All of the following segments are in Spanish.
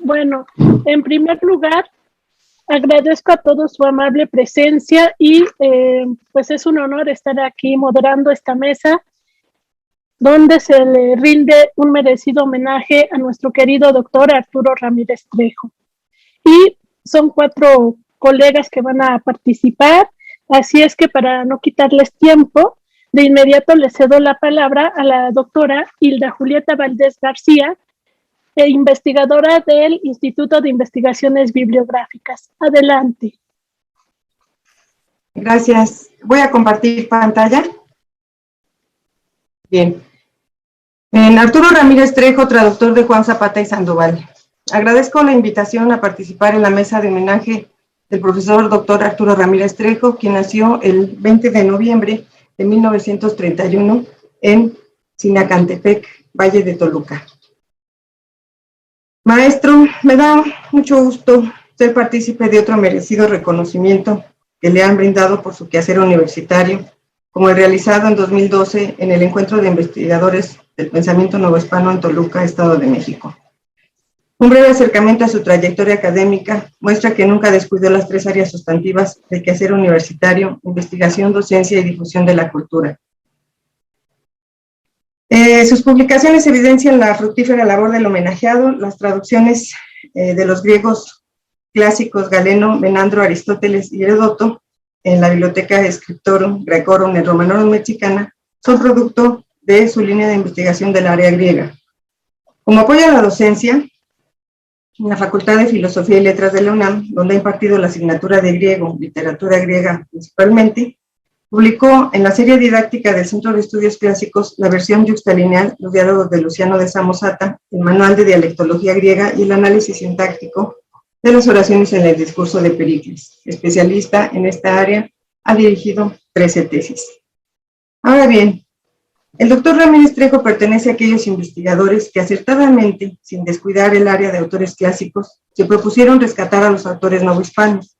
Bueno, en primer lugar, agradezco a todos su amable presencia y pues es un honor estar aquí moderando esta mesa donde se le rinde un merecido homenaje a nuestro querido doctor Arturo Ramírez Trejo. Y son 4 colegas que van a participar, así es que para no quitarles tiempo, de inmediato le cedo la palabra a la doctora Hilda Julieta Valdés García, investigadora del Instituto de Investigaciones Bibliográficas. Adelante. Gracias. Voy a compartir pantalla. Bien. Arturo Ramírez Trejo, traductor de Juan Zapata y Sandoval. Agradezco la invitación a participar en la mesa de homenaje del profesor doctor Arturo Ramírez Trejo, quien nació el 20 de noviembre de 1931 en Sinacantepec, Valle de Toluca. Maestro, me da mucho gusto ser partícipe de otro merecido reconocimiento que le han brindado por su quehacer universitario, como el realizado en 2012 en el Encuentro de Investigadores del Pensamiento Novohispano en Toluca, Estado de México. Un breve acercamiento a su trayectoria académica muestra que nunca descuidó las 3 áreas sustantivas del quehacer universitario: investigación, docencia y difusión de la cultura. Sus publicaciones evidencian la fructífera labor del homenajeado, las traducciones de los griegos clásicos Galeno, Menandro, Aristóteles y Heródoto en la Biblioteca Scriptorum Graecorum en Romanorum Mexicana son producto de su línea de investigación del área griega. Como apoyo a la docencia, en la Facultad de Filosofía y Letras de la UNAM, donde ha impartido la asignatura de griego, literatura griega principalmente, publicó en la serie didáctica del Centro de Estudios Clásicos la versión yuxtalineal, los diálogos de Luciano de Samosata, el manual de dialectología griega y el análisis sintáctico de las oraciones en el discurso de Pericles. Especialista en esta área, ha dirigido 13 tesis. Ahora bien, el doctor Ramírez Trejo pertenece a aquellos investigadores que acertadamente, sin descuidar el área de autores clásicos, se propusieron rescatar a los autores novohispanos.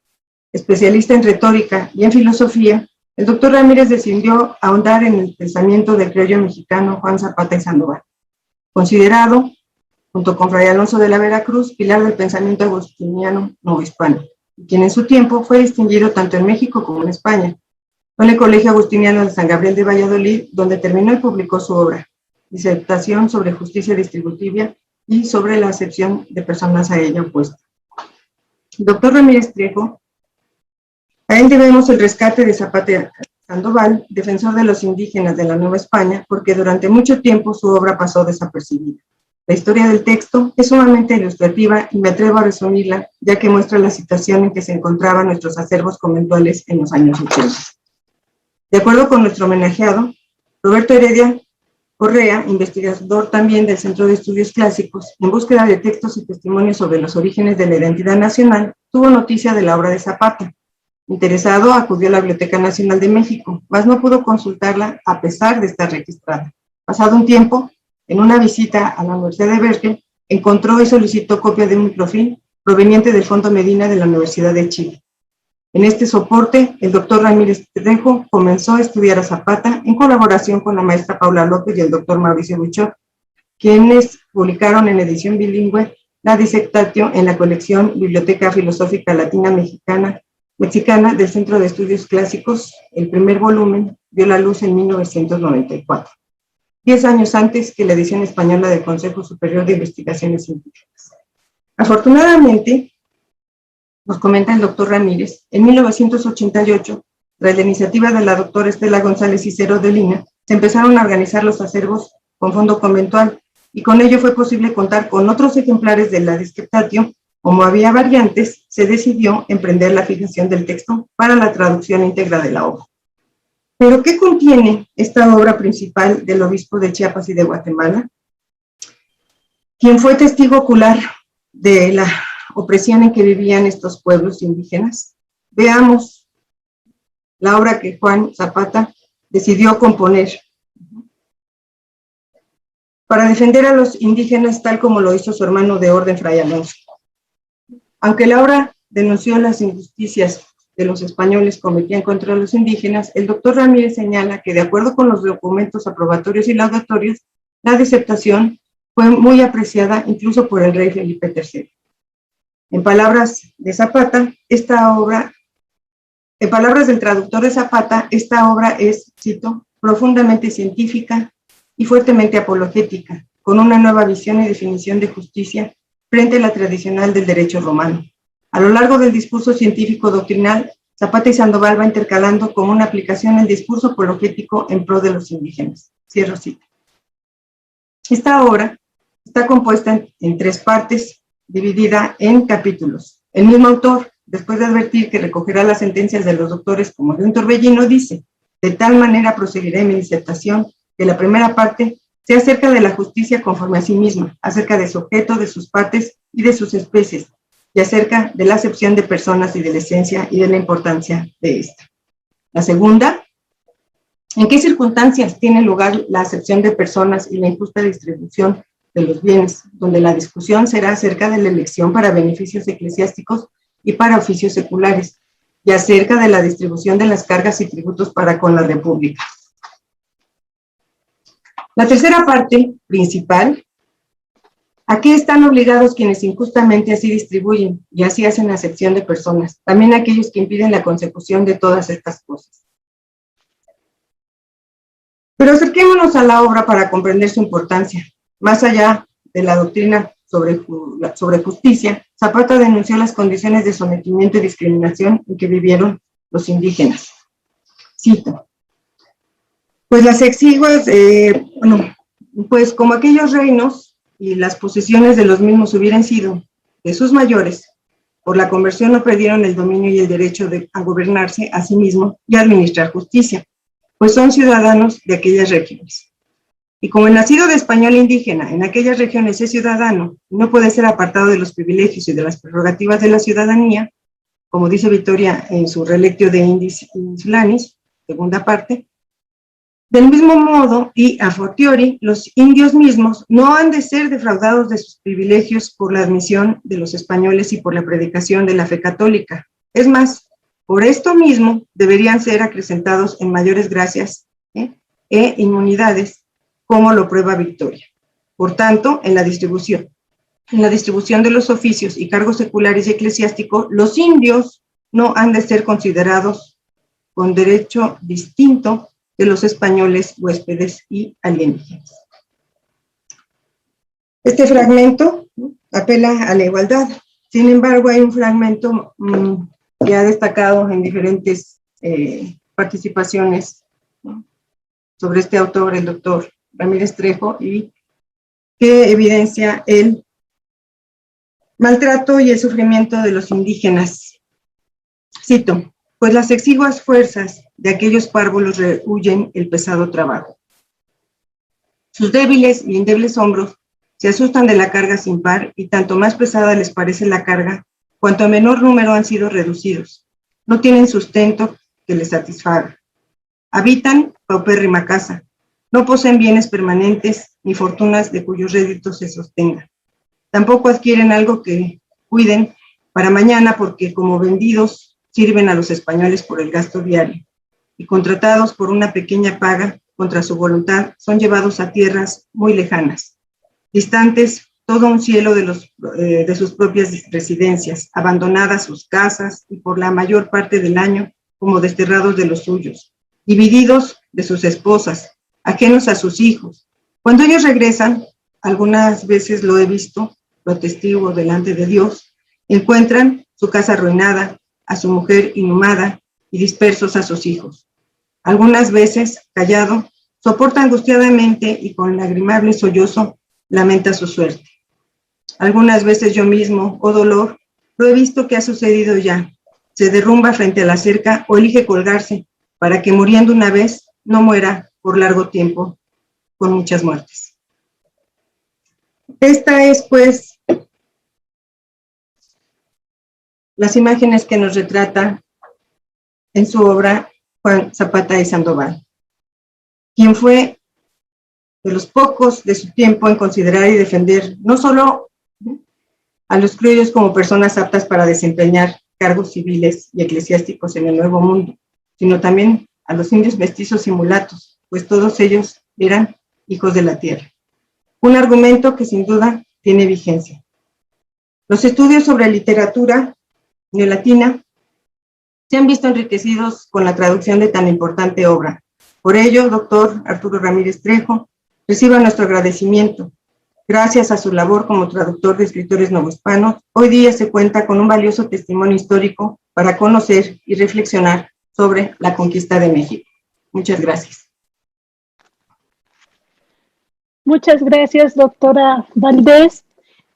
Especialista en retórica y en filosofía, el doctor Ramírez decidió ahondar en el pensamiento del criollo mexicano Juan Zapata y Sandoval, considerado, junto con Fray Alonso de la Veracruz, pilar del pensamiento agustiniano novohispano, quien en su tiempo fue distinguido tanto en México como en España. Fue en el Colegio Agustiniano de San Gabriel de Valladolid, donde terminó y publicó su obra, disertación sobre justicia distributiva y sobre la acepción de personas a ella opuesta. El doctor Ramírez Trejo, a él debemos el rescate de Zapata y Sandoval, defensor de los indígenas de la Nueva España, porque durante mucho tiempo su obra pasó desapercibida. La historia del texto es sumamente ilustrativa y me atrevo a resumirla, ya que muestra la situación en que se encontraban nuestros acervos conventuales en los años 80. De acuerdo con nuestro homenajeado, Roberto Heredia Correa, investigador también del Centro de Estudios Clásicos, en búsqueda de textos y testimonios sobre los orígenes de la identidad nacional, tuvo noticia de la obra de Zapata. Interesado, acudió a la Biblioteca Nacional de México, mas no pudo consultarla a pesar de estar registrada. Pasado un tiempo, en una visita a la Universidad de Berkeley, encontró y solicitó copia de un microfilm proveniente del Fondo Medina de la Universidad de Chile. En este soporte, el doctor Ramírez Trejo comenzó a estudiar a Zapata en colaboración con la maestra Paula López y el doctor Mauricio Buchot, quienes publicaron en edición bilingüe la disertación en la colección Biblioteca Filosófica Latina Mexicana del Centro de Estudios Clásicos. El primer volumen vio la luz en 1994, 10 años antes que la edición española del Consejo Superior de Investigaciones Científicas. Afortunadamente, nos comenta el doctor Ramírez, en 1988, tras la iniciativa de la doctora Estela González Cicero de Lina, se empezaron a organizar los acervos con fondo conventual, y con ello fue posible contar con otros ejemplares de la Dissertatio. Como había variantes, se decidió emprender la fijación del texto para la traducción íntegra de la obra. ¿Pero qué contiene esta obra principal del obispo de Chiapas y de Guatemala, quien fue testigo ocular de la opresión en que vivían estos pueblos indígenas? Veamos la obra que Juan Zapata decidió componer para defender a los indígenas, tal como lo hizo su hermano de orden, Fray Alonso. Aunque la obra denunció las injusticias de los españoles cometían contra los indígenas, el doctor Ramírez señala que, de acuerdo con los documentos aprobatorios y laudatorios, la disertación fue muy apreciada incluso por el rey Felipe III. En palabras de Zapata, en palabras del traductor de Zapata, esta obra es, cito, profundamente científica y fuertemente apologética, con una nueva visión y definición de justicia frente a la tradicional del derecho romano. A lo largo del discurso científico doctrinal, Zapata y Sandoval va intercalando como una aplicación el discurso apologético en pro de los indígenas. Cierro cita. Esta obra está compuesta en 3 partes, dividida en capítulos. El mismo autor, después de advertir que recogerá las sentencias de los doctores como de un torbellino, dice: de tal manera proseguiré mi disertación, que la primera parte sea acerca de la justicia conforme a sí misma, acerca de su objeto, de sus partes y de sus especies, y acerca de la acepción de personas y de la esencia y de la importancia de esta. La segunda, ¿en qué circunstancias tiene lugar la acepción de personas y la injusta distribución de los bienes? Donde la discusión será acerca de la elección para beneficios eclesiásticos y para oficios seculares, y acerca de la distribución de las cargas y tributos para con la República. La tercera parte, principal, ¿a qué están obligados quienes injustamente así distribuyen y así hacen acepción de personas? También aquellos que impiden la consecución de todas estas cosas. Pero acerquémonos a la obra para comprender su importancia. Más allá de la doctrina sobre justicia, Zapata denunció las condiciones de sometimiento y discriminación en que vivieron los indígenas. Cito: pues las exiguas, pues como aquellos reinos y las posesiones de los mismos hubieran sido de sus mayores, por la conversión no perdieron el dominio y el derecho a gobernarse a sí mismo y a administrar justicia, pues son ciudadanos de aquellas regiones. Y como el nacido de español indígena en aquellas regiones es ciudadano, no puede ser apartado de los privilegios y de las prerrogativas de la ciudadanía, como dice Victoria en su Relectio de Indis Insulanis, segunda parte. Del mismo modo, y a fortiori, los indios mismos no han de ser defraudados de sus privilegios por la admisión de los españoles y por la predicación de la fe católica. Es más, por esto mismo deberían ser acrecentados en mayores gracias e inmunidades, como lo prueba Victoria. Por tanto, en la distribución de los oficios y cargos seculares y eclesiásticos, los indios no han de ser considerados con derecho distinto de los españoles, huéspedes y alienígenas. Este fragmento apela a la igualdad. Sin embargo, hay un fragmento que ha destacado en diferentes participaciones, ¿no?, sobre este autor, el doctor Ramírez Trejo, y que evidencia el maltrato y el sufrimiento de los indígenas. Cito: pues las exiguas fuerzas de aquellos párvulos rehuyen el pesado trabajo. Sus débiles y endebles hombros se asustan de la carga sin par, y tanto más pesada les parece la carga, cuanto a menor número han sido reducidos. No tienen sustento que les satisfaga. Habitan paupérrima casa. No poseen bienes permanentes ni fortunas de cuyos réditos se sostengan. Tampoco adquieren algo que cuiden para mañana, porque como vendidos sirven a los españoles por el gasto diario, y contratados por una pequeña paga contra su voluntad, son llevados a tierras muy lejanas, distantes todo un cielo de sus propias residencias, abandonadas sus casas y por la mayor parte del año como desterrados de los suyos, divididos de sus esposas, ajenos a sus hijos. Cuando ellos regresan, algunas veces lo he visto, lo atestiguo delante de Dios, encuentran su casa arruinada, a su mujer inhumada y dispersos a sus hijos. Algunas veces, callado, soporta angustiadamente y con lagrimable sollozo lamenta su suerte. Algunas veces yo mismo, oh dolor, lo he visto que ha sucedido ya. Se derrumba frente a la cerca o elige colgarse para que muriendo una vez no muera por largo tiempo con muchas muertes. Esta es, pues, las imágenes que nos retrata en su obra Juan Zapata y Sandoval, quien fue de los pocos de su tiempo en considerar y defender no solo a los criollos como personas aptas para desempeñar cargos civiles y eclesiásticos en el Nuevo Mundo, sino también a los indios mestizos y mulatos, pues todos ellos eran hijos de la tierra. Un argumento que sin duda tiene vigencia. Los estudios sobre literatura neolatina se han visto enriquecidos con la traducción de tan importante obra. Por ello, doctor Arturo Ramírez Trejo, reciba nuestro agradecimiento. Gracias a su labor como traductor de escritores novohispanos, hoy día se cuenta con un valioso testimonio histórico para conocer y reflexionar sobre la conquista de México. Muchas gracias. Muchas gracias, doctora Valdés.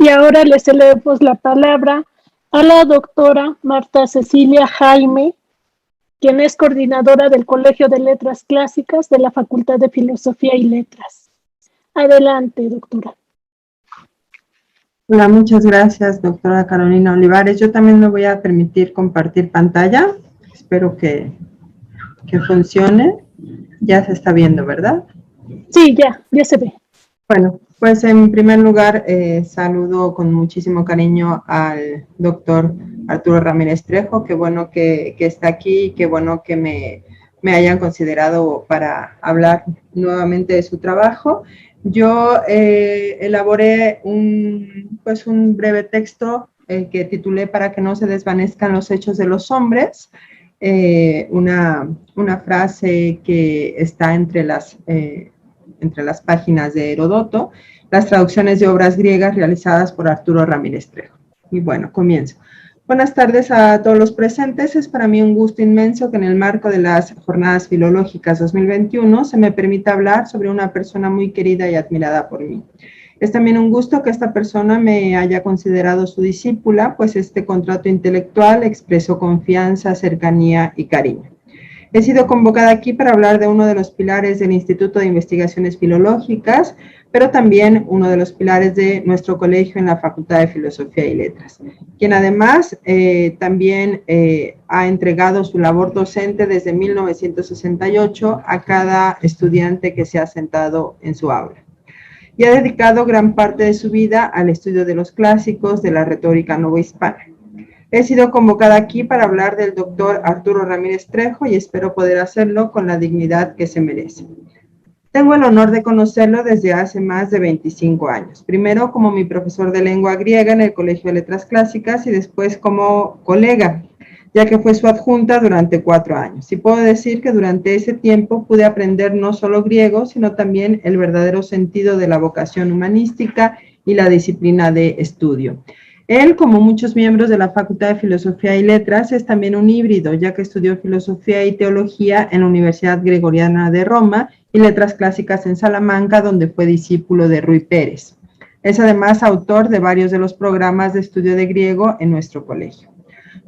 Y ahora le cedemos la palabra a la doctora Marta Cecilia Jaime, quien es coordinadora del Colegio de Letras Clásicas de la Facultad de Filosofía y Letras. Adelante, doctora. Hola, muchas gracias, doctora Carolina Olivares. Yo también me voy a permitir compartir pantalla. Espero que funcione. Ya se está viendo, ¿verdad? Sí, ya se ve. Bueno, pues en primer lugar, saludo con muchísimo cariño al doctor Arturo Ramírez Trejo. Qué bueno que está aquí, qué bueno que me hayan considerado para hablar nuevamente de su trabajo. Yo elaboré un breve texto que titulé Para que no se desvanezcan los hechos de los hombres, una frase que está entre las páginas de Heródoto, las traducciones de obras griegas realizadas por Arturo Ramírez Trejo. Y bueno, comienzo. Buenas tardes a todos los presentes. Es para mí un gusto inmenso que en el marco de las Jornadas Filológicas 2021 se me permita hablar sobre una persona muy querida y admirada por mí. Es también un gusto que esta persona me haya considerado su discípula, pues este contrato intelectual expresó confianza, cercanía y cariño. He sido convocada aquí para hablar de uno de los pilares del Instituto de Investigaciones Filológicas, pero también uno de los pilares de nuestro colegio en la Facultad de Filosofía y Letras, quien además también ha entregado su labor docente desde 1968 a cada estudiante que se ha sentado en su aula. Y ha dedicado gran parte de su vida al estudio de los clásicos de la retórica novohispana. He sido convocada aquí para hablar del doctor Arturo Ramírez Trejo y espero poder hacerlo con la dignidad que se merece. Tengo el honor de conocerlo desde hace más de 25 años. Primero como mi profesor de lengua griega en el Colegio de Letras Clásicas y después como colega, ya que fue su adjunta durante 4 años. Y puedo decir que durante ese tiempo pude aprender no solo griego, sino también el verdadero sentido de la vocación humanística y la disciplina de estudio. Él, como muchos miembros de la Facultad de Filosofía y Letras, es también un híbrido, ya que estudió Filosofía y Teología en la Universidad Gregoriana de Roma y Letras Clásicas en Salamanca, donde fue discípulo de Ruy Pérez. Es además autor de varios de los programas de estudio de griego en nuestro colegio.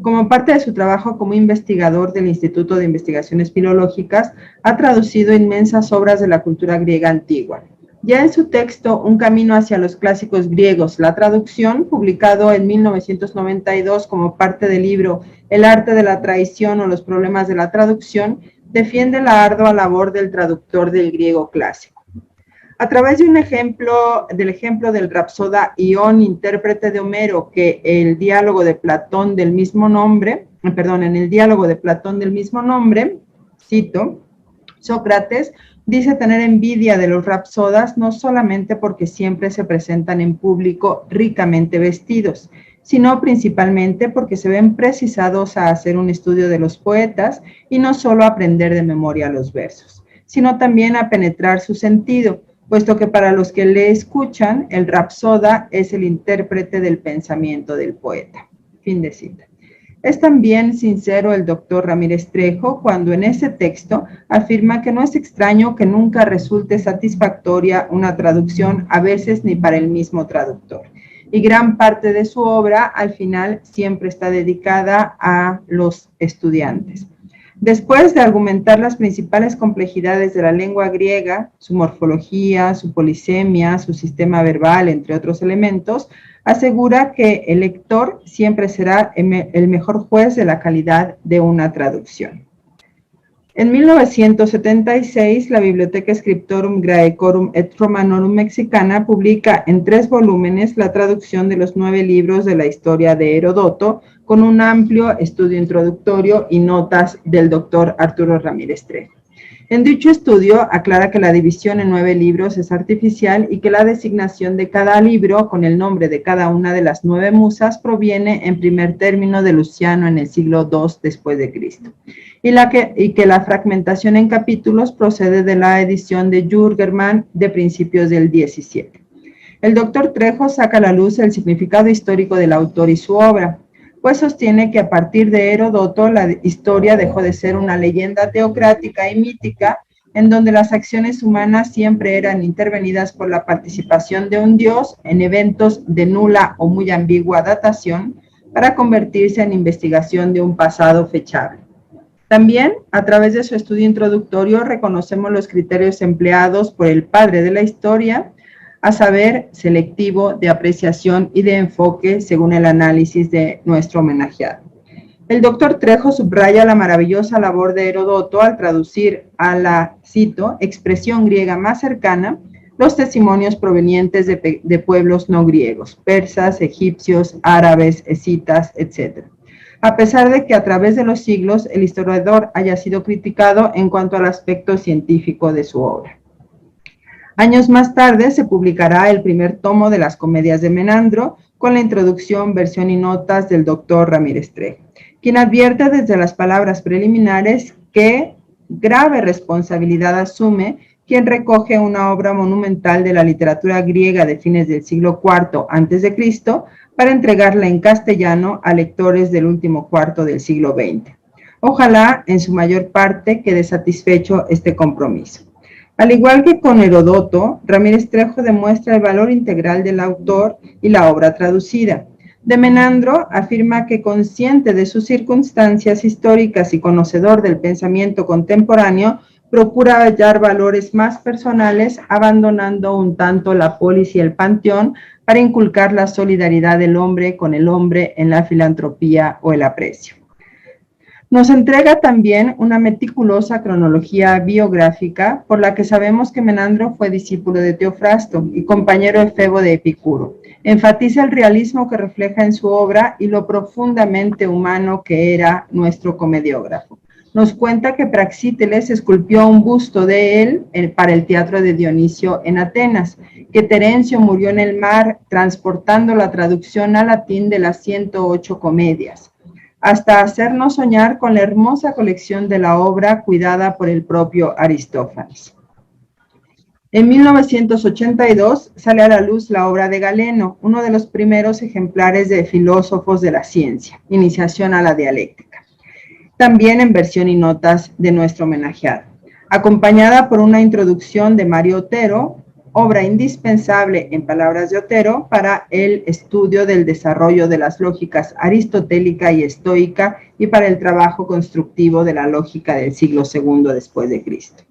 Como parte de su trabajo como investigador del Instituto de Investigaciones Filológicas, ha traducido inmensas obras de la cultura griega antigua. Ya en su texto, Un camino hacia los clásicos griegos, la traducción, publicado en 1992 como parte del libro El arte de la traición o los problemas de la traducción, defiende la ardua labor del traductor del griego clásico. A través de del ejemplo del rapsoda Ión, intérprete de Homero, que en el diálogo de Platón del mismo nombre, cito, Sócrates dice tener envidia de los rapsodas no solamente porque siempre se presentan en público ricamente vestidos, sino principalmente porque se ven precisados a hacer un estudio de los poetas y no solo a aprender de memoria los versos, sino también a penetrar su sentido, puesto que para los que le escuchan, el rapsoda es el intérprete del pensamiento del poeta. Fin de cita. Es también sincero el doctor Ramírez Trejo cuando en ese texto afirma que no es extraño que nunca resulte satisfactoria una traducción, a veces ni para el mismo traductor. Y gran parte de su obra, al final, siempre está dedicada a los estudiantes. Después de argumentar las principales complejidades de la lengua griega, su morfología, su polisemia, su sistema verbal, entre otros elementos, asegura que el lector siempre será el mejor juez de la calidad de una traducción. En 1976, la Bibliotheca Scriptorum Graecorum et Romanorum Mexicana publica en 3 volúmenes la traducción de los 9 libros de la historia de Heródoto, con un amplio estudio introductorio y notas del doctor Arturo Ramírez Trejo. En dicho estudio aclara que la división en 9 libros es artificial y que la designación de cada libro con el nombre de cada una de las 9 musas proviene en primer término de Luciano en el siglo II después de Cristo, y que la fragmentación en capítulos procede de la edición de Jürgermann de principios del XVII. El doctor Trejo saca a la luz el significado histórico del autor y su obra, pues sostiene que a partir de Heródoto la historia dejó de ser una leyenda teocrática y mítica en donde las acciones humanas siempre eran intervenidas por la participación de un dios en eventos de nula o muy ambigua datación para convertirse en investigación de un pasado fechable. También, a través de su estudio introductorio, reconocemos los criterios empleados por el padre de la historia, a saber, selectivo, de apreciación y de enfoque según el análisis de nuestro homenajeado. El doctor Trejo subraya la maravillosa labor de Heródoto al traducir a la, cito, expresión griega más cercana, los testimonios provenientes de pueblos no griegos, persas, egipcios, árabes, escitas, etc. A pesar de que a través de los siglos el historiador haya sido criticado en cuanto al aspecto científico de su obra. Años más tarde se publicará el primer tomo de las comedias de Menandro con la introducción, versión y notas del doctor Ramírez Trejo, quien advierte desde las palabras preliminares que grave responsabilidad asume quien recoge una obra monumental de la literatura griega de fines del siglo IV a.C. para entregarla en castellano a lectores del último cuarto del siglo XX. Ojalá, en su mayor parte, quede satisfecho este compromiso. Al igual que con Heródoto, Ramírez Trejo demuestra el valor integral del autor y la obra traducida. De Menandro afirma que, consciente de sus circunstancias históricas y conocedor del pensamiento contemporáneo, procura hallar valores más personales, abandonando un tanto la polis y el panteón para inculcar la solidaridad del hombre con el hombre en la filantropía o el aprecio. Nos entrega también una meticulosa cronología biográfica por la que sabemos que Menandro fue discípulo de Teofrasto y compañero efebo de Epicuro. Enfatiza el realismo que refleja en su obra y lo profundamente humano que era nuestro comediógrafo. Nos cuenta que Praxíteles esculpió un busto de él para el teatro de Dionisio en Atenas, que Terencio murió en el mar transportando la traducción al latín de las 108 comedias, hasta hacernos soñar con la hermosa colección de la obra cuidada por el propio Aristófanes. En 1982 sale a la luz la obra de Galeno, uno de los primeros ejemplares de filósofos de la ciencia, Iniciación a la dialéctica, también en versión y notas de nuestro homenajeado, acompañada por una introducción de Mario Otero, obra indispensable, en palabras de Otero, para el estudio del desarrollo de las lógicas aristotélica y estoica y para el trabajo constructivo de la lógica del siglo II después de Cristo.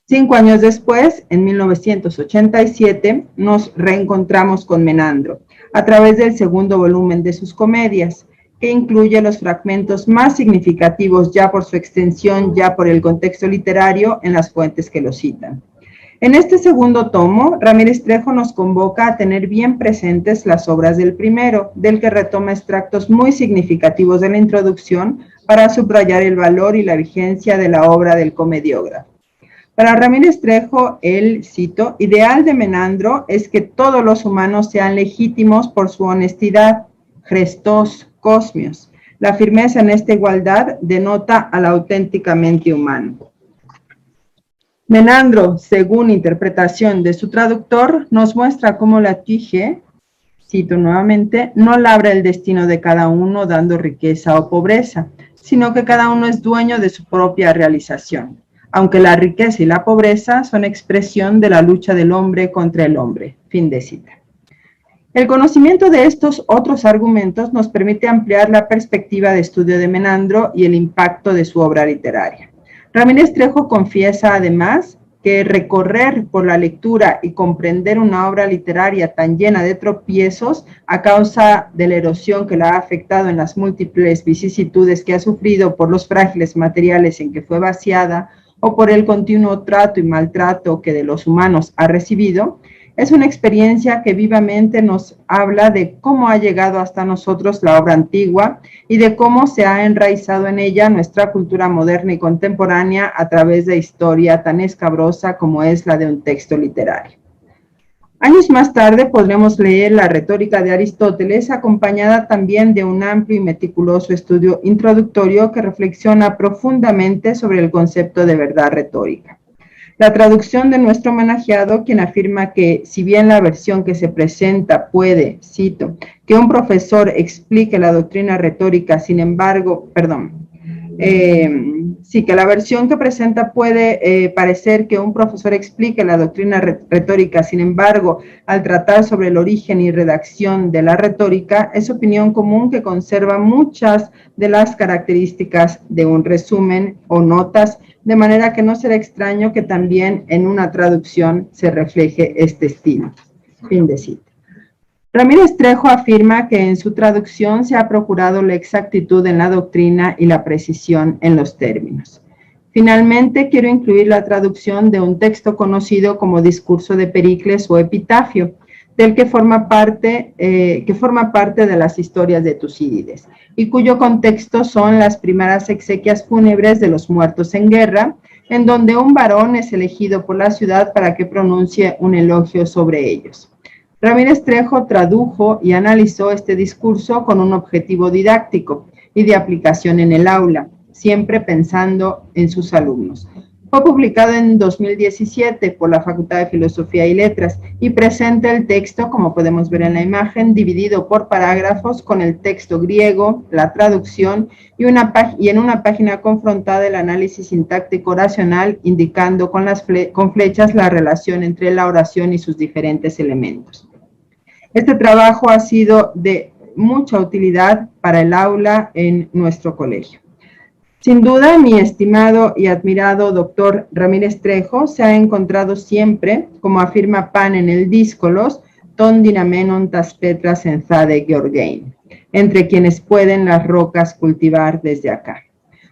5 años después, en 1987, nos reencontramos con Menandro, a través del segundo volumen de sus comedias, que incluye los fragmentos más significativos ya por su extensión, ya por el contexto literario en las fuentes que lo citan. En este segundo tomo, Ramírez Trejo nos convoca a tener bien presentes las obras del primero, del que retoma extractos muy significativos de la introducción para subrayar el valor y la vigencia de la obra del comediógrafo. Para Ramírez Trejo, el, cito, ideal de Menandro es que todos los humanos sean legítimos por su honestidad, Christos, cosmios. La firmeza en esta igualdad denota al auténticamente humano. Menandro, según interpretación de su traductor, nos muestra cómo la Tige, cito nuevamente, no labra el destino de cada uno dando riqueza o pobreza, sino que cada uno es dueño de su propia realización, aunque la riqueza y la pobreza son expresión de la lucha del hombre contra el hombre. Fin de cita. El conocimiento de estos otros argumentos nos permite ampliar la perspectiva de estudio de Menandro y el impacto de su obra literaria. Ramírez Trejo confiesa además que recorrer por la lectura y comprender una obra literaria tan llena de tropiezos a causa de la erosión que la ha afectado en las múltiples vicisitudes que ha sufrido por los frágiles materiales en que fue vaciada o por el continuo trato y maltrato que de los humanos ha recibido, Es una experiencia que vivamente nos habla de cómo ha llegado hasta nosotros la obra antigua y de cómo se ha enraizado en ella nuestra cultura moderna y contemporánea a través de historia tan escabrosa como es la de un texto literario. Años más tarde podremos leer la retórica de Aristóteles, acompañada también de un amplio y meticuloso estudio introductorio que reflexiona profundamente sobre el concepto de verdad retórica. La traducción de nuestro homenajeado, quien afirma que si bien la versión que se presenta puede, cito, que un profesor explique la doctrina retórica, sin embargo, que la versión que presenta puede parecer que un profesor explique la doctrina retórica, sin embargo, al tratar sobre el origen y redacción de la retórica, es opinión común que conserva muchas de las características de un resumen o notas, de manera que no será extraño que también en una traducción se refleje este estilo. Fin de cita. Ramírez Trejo afirma que en su traducción se ha procurado la exactitud en la doctrina y la precisión en los términos. Finalmente, quiero incluir la traducción de un texto conocido como Discurso de Pericles o Epitafio, del que forma parte de las historias de Tucídides, y cuyo contexto son las primeras exequias fúnebres de los muertos en guerra, en donde un varón es elegido por la ciudad para que pronuncie un elogio sobre ellos. Ramírez Trejo tradujo y analizó este discurso con un objetivo didáctico y de aplicación en el aula, siempre pensando en sus alumnos. Fue publicado en 2017 por la Facultad de Filosofía y Letras y presenta el texto, como podemos ver en la imagen, dividido por parágrafos con el texto griego, la traducción y en una página confrontada el análisis sintáctico oracional, indicando con flechas la relación entre la oración y sus diferentes elementos. Este trabajo ha sido de mucha utilidad para el aula en nuestro colegio. Sin duda, mi estimado y admirado doctor Ramírez Trejo se ha encontrado siempre, como afirma Pan en el Díscolos, ton dinamenon tas petras enzade Georgein, entre quienes pueden las rocas cultivar desde acá.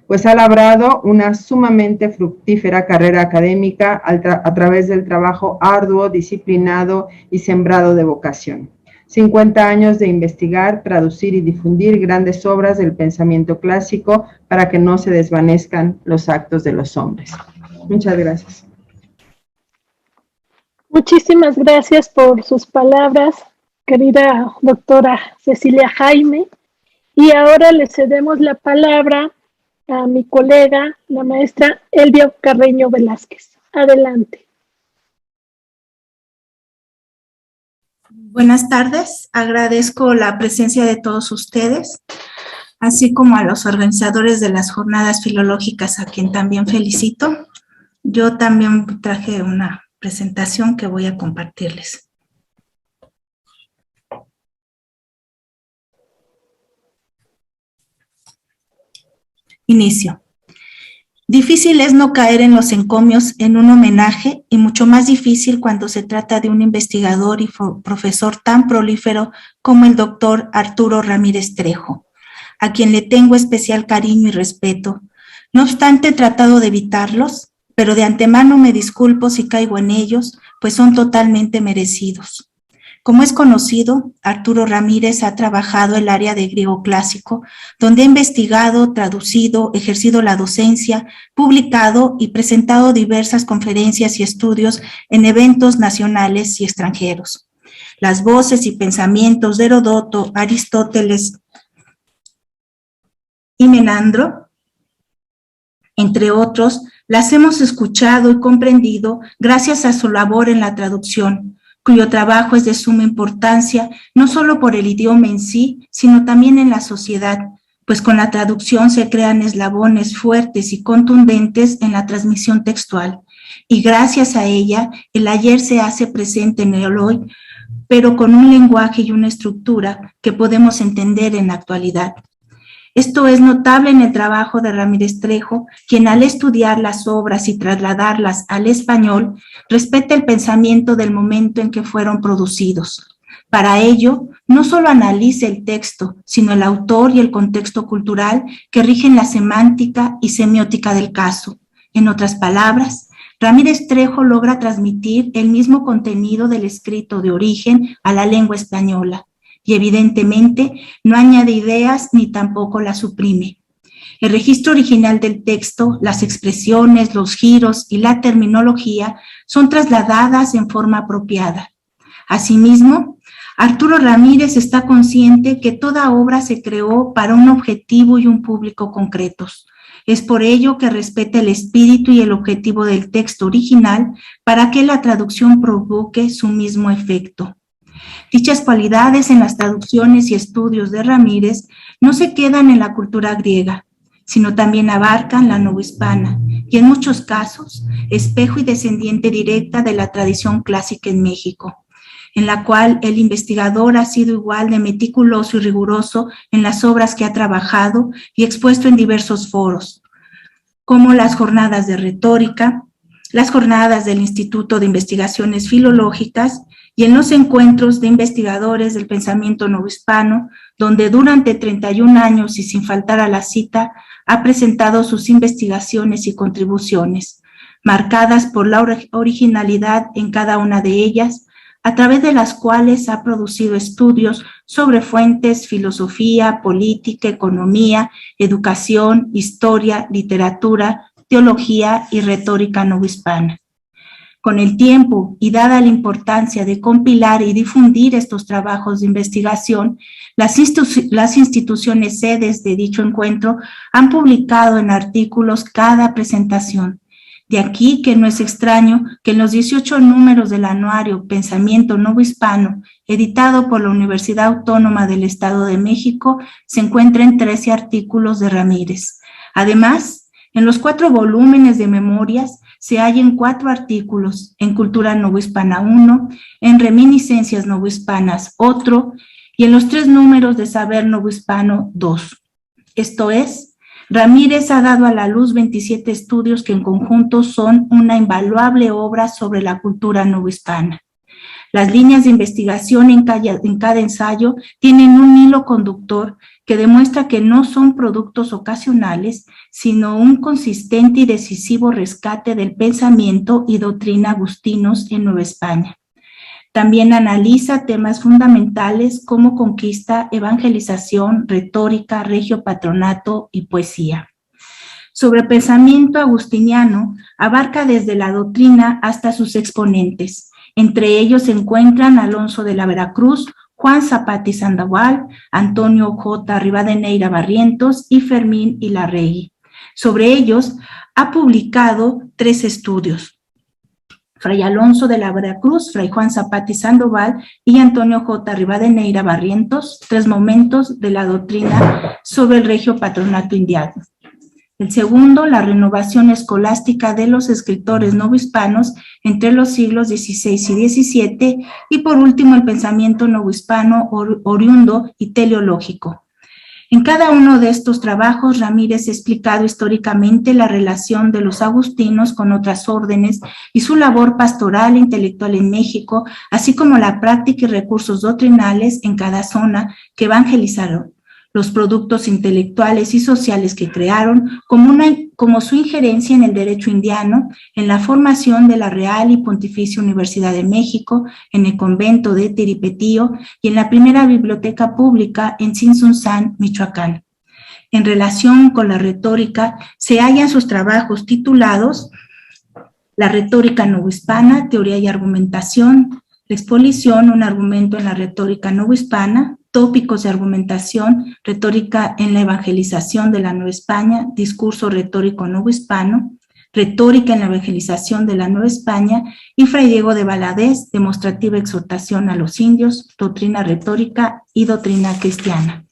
Pues ha labrado una sumamente fructífera carrera académica a través del trabajo arduo, disciplinado y sembrado de vocación. 50 años de investigar, traducir y difundir grandes obras del pensamiento clásico para que no se desvanezcan los actos de los hombres. Muchas gracias. Muchísimas gracias por sus palabras, querida doctora Cecilia Jaime. Y ahora le cedemos la palabra a mi colega, la maestra Elvia Carreño Velázquez. Adelante. Buenas tardes, agradezco la presencia de todos ustedes, así como a los organizadores de las jornadas filológicas, a quien también felicito. Yo también traje una presentación que voy a compartirles. Inicio. Difícil es no caer en los encomios en un homenaje y mucho más difícil cuando se trata de un investigador y profesor tan prolífero como el doctor Arturo Ramírez Trejo, a quien le tengo especial cariño y respeto. No obstante, he tratado de evitarlos, pero de antemano me disculpo si caigo en ellos, pues son totalmente merecidos. Como es conocido, Arturo Ramírez ha trabajado el área de griego clásico, donde ha investigado, traducido, ejercido la docencia, publicado y presentado diversas conferencias y estudios en eventos nacionales y extranjeros. Las voces y pensamientos de Heródoto, Aristóteles y Menandro, entre otros, las hemos escuchado y comprendido gracias a su labor en la traducción, cuyo trabajo es de suma importancia, no solo por el idioma en sí, sino también en la sociedad, pues con la traducción se crean eslabones fuertes y contundentes en la transmisión textual, y gracias a ella, el ayer se hace presente en el hoy, pero con un lenguaje y una estructura que podemos entender en la actualidad. Esto es notable en el trabajo de Ramírez Trejo, quien al estudiar las obras y trasladarlas al español, respeta el pensamiento del momento en que fueron producidos. Para ello, no solo analiza el texto, sino el autor y el contexto cultural que rigen la semántica y semiótica del caso. En otras palabras, Ramírez Trejo logra transmitir el mismo contenido del escrito de origen a la lengua española y evidentemente no añade ideas ni tampoco las suprime. El registro original del texto, las expresiones, los giros y la terminología son trasladadas en forma apropiada. Asimismo, Arturo Ramírez está consciente que toda obra se creó para un objetivo y un público concretos. Es por ello que respeta el espíritu y el objetivo del texto original para que la traducción provoque su mismo efecto. Dichas cualidades en las traducciones y estudios de Ramírez no se quedan en la cultura griega, sino también abarcan la novohispana y en muchos casos espejo y descendiente directa de la tradición clásica en México, en la cual el investigador ha sido igual de meticuloso y riguroso en las obras que ha trabajado y expuesto en diversos foros, como las jornadas de retórica, las jornadas del Instituto de Investigaciones Filológicas y en los encuentros de investigadores del pensamiento novohispano, donde durante 31 años y sin faltar a la cita, ha presentado sus investigaciones y contribuciones, marcadas por la originalidad en cada una de ellas, a través de las cuales ha producido estudios sobre fuentes, filosofía, política, economía, educación, historia, literatura, teología y retórica novohispana. Con el tiempo y dada la importancia de compilar y difundir estos trabajos de investigación, las instituciones sedes de dicho encuentro han publicado en artículos cada presentación. De aquí que no es extraño que en los 18 números del anuario Pensamiento Novohispano, editado por la Universidad Autónoma del Estado de México, se encuentren 13 artículos de Ramírez. Además, en los 4 volúmenes de memorias se hallan 4 artículos, en Cultura Novohispana 1, en Reminiscencias Novohispanas otro, y en los 3 números de Saber Novohispano 2. Esto es, Ramírez ha dado a la luz 27 estudios que en conjunto son una invaluable obra sobre la cultura novohispana. Las líneas de investigación en cada ensayo tienen un hilo conductor que demuestra que no son productos ocasionales, sino un consistente y decisivo rescate del pensamiento y doctrina agustinos en Nueva España. También analiza temas fundamentales como conquista, evangelización, retórica, regio patronato y poesía. Sobre pensamiento agustiniano, abarca desde la doctrina hasta sus exponentes. Entre ellos se encuentran Alonso de la Veracruz, Juan Zapata Sandoval, Antonio J. Rivadeneira Barrientos y Fermín Ilarregui. Sobre ellos ha publicado 3 estudios: Fray Alonso de la Veracruz, Fray Juan Zapata Sandoval y Antonio J. Rivadeneira Barrientos, 3 momentos de la doctrina sobre el regio patronato indiano. El segundo, la renovación escolástica de los escritores novohispanos entre los siglos XVI y XVII, y por último, el pensamiento novohispano oriundo y teleológico. En cada uno de estos trabajos, Ramírez ha explicado históricamente la relación de los agustinos con otras órdenes y su labor pastoral e intelectual en México, así como la práctica y recursos doctrinales en cada zona que evangelizaron, los productos intelectuales y sociales que crearon, como su injerencia en el derecho indiano, en la formación de la Real y Pontificia Universidad de México, en el convento de Tiripetío y en la primera biblioteca pública en Tzintzuntzan, Michoacán. En relación con la retórica, se hallan sus trabajos titulados La retórica novohispana, teoría y argumentación, La exposición, un argumento en la retórica novohispana, Tópicos de argumentación, retórica en la evangelización de la Nueva España, discurso retórico novohispano, retórica en la evangelización de la Nueva España, y Fray Diego de Valadez, demostrativa exhortación a los indios, doctrina retórica y doctrina cristiana.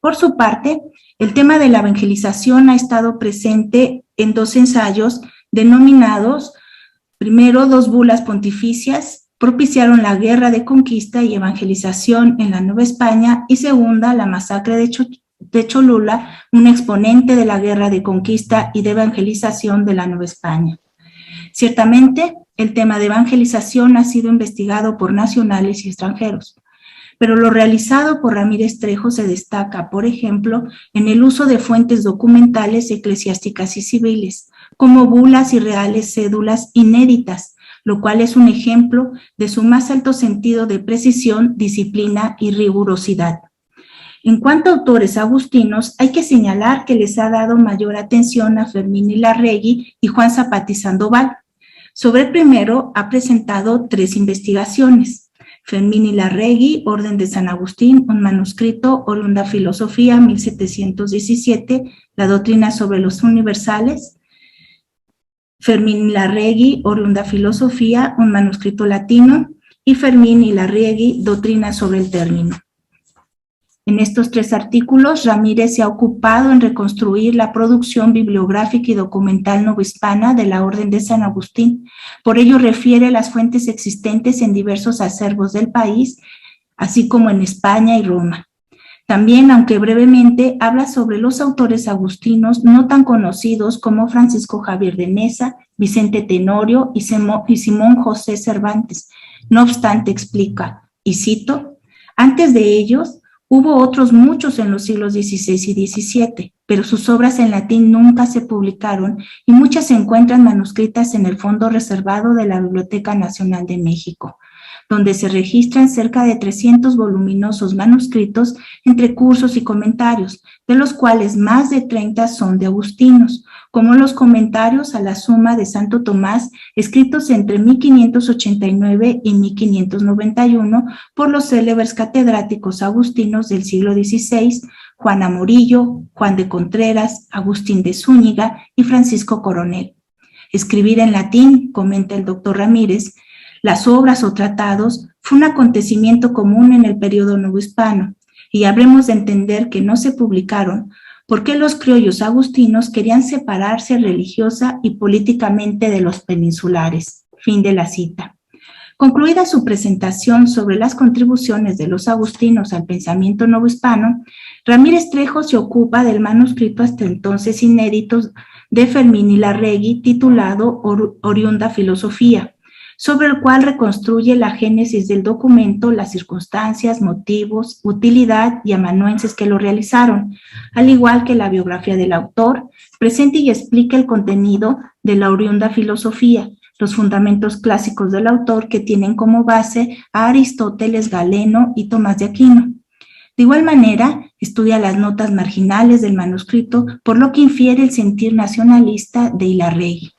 Por su parte, el tema de la evangelización ha estado presente en 2 ensayos denominados, primero, 2 bulas pontificias, propiciaron la guerra de conquista y evangelización en la Nueva España, y segunda, la masacre de Cholula, un exponente de la guerra de conquista y de evangelización de la Nueva España. Ciertamente, el tema de evangelización ha sido investigado por nacionales y extranjeros, pero lo realizado por Ramírez Trejo se destaca, por ejemplo, en el uso de fuentes documentales eclesiásticas y civiles, como bulas y reales cédulas inéditas, lo cual es un ejemplo de su más alto sentido de precisión, disciplina y rigurosidad. En cuanto a autores agustinos, hay que señalar que les ha dado mayor atención a Fermín Ilarregui y Juan Zapata y Sandoval. Sobre el primero ha presentado 3 investigaciones. Fermín Ilarregui, Orden de San Agustín, un manuscrito, Oriunda Filosofía, 1717, la doctrina sobre los universales. Fermín Ilarregui, Oriunda Filosofía, un manuscrito latino, y Fermín Ilarregui, Doctrina sobre el término. En estos 3 artículos, Ramírez se ha ocupado en reconstruir la producción bibliográfica y documental novohispana de la Orden de San Agustín. Por ello refiere las fuentes existentes en diversos acervos del país, así como en España y Roma. También, aunque brevemente, habla sobre los autores agustinos no tan conocidos como Francisco Javier de Mesa, Vicente Tenorio y Simón José Cervantes. No obstante, explica, y cito, antes de ellos, hubo otros muchos en los siglos XVI y XVII, pero sus obras en latín nunca se publicaron y muchas se encuentran manuscritas en el fondo reservado de la Biblioteca Nacional de México, donde se registran cerca de 300 voluminosos manuscritos entre cursos y comentarios, de los cuales más de 30 son de agustinos, como los comentarios a la Suma de Santo Tomás, escritos entre 1589 y 1591 por los célebres catedráticos agustinos del siglo XVI, Juan Amorillo, Juan de Contreras, Agustín de Zúñiga y Francisco Coronel. Escribir en latín, comenta el doctor Ramírez, las obras o tratados fue un acontecimiento común en el periodo novohispano, y habremos de entender que no se publicaron porque los criollos agustinos querían separarse religiosa y políticamente de los peninsulares. Fin de la cita. Concluida su presentación sobre las contribuciones de los agustinos al pensamiento novohispano, Ramírez Trejo se ocupa del manuscrito hasta entonces inédito de Fermín Ilarregui titulado Oriunda Filosofía, sobre el cual reconstruye la génesis del documento, las circunstancias, motivos, utilidad y amanuenses que lo realizaron, al igual que la biografía del autor, presenta y explica el contenido de la Oriunda Filosofía, los fundamentos clásicos del autor que tienen como base a Aristóteles, Galeno y Tomás de Aquino. De igual manera, estudia las notas marginales del manuscrito, por lo que infiere el sentir nacionalista de Ilarregui.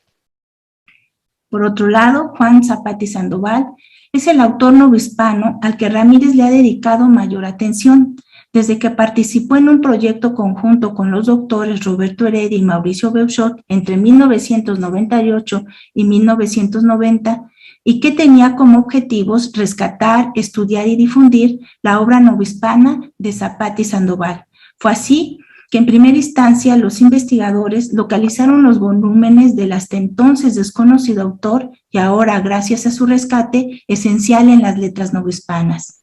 Por otro lado, Juan Zapata y Sandoval es el autor novohispano al que Ramírez le ha dedicado mayor atención, desde que participó en un proyecto conjunto con los doctores Roberto Heredia y Mauricio Beuchot entre 1998 y 1990, y que tenía como objetivos rescatar, estudiar y difundir la obra novohispana de Zapata y Sandoval. Fue así que en primera instancia los investigadores localizaron los volúmenes del hasta entonces desconocido autor y ahora, gracias a su rescate, esencial en las letras novohispanas.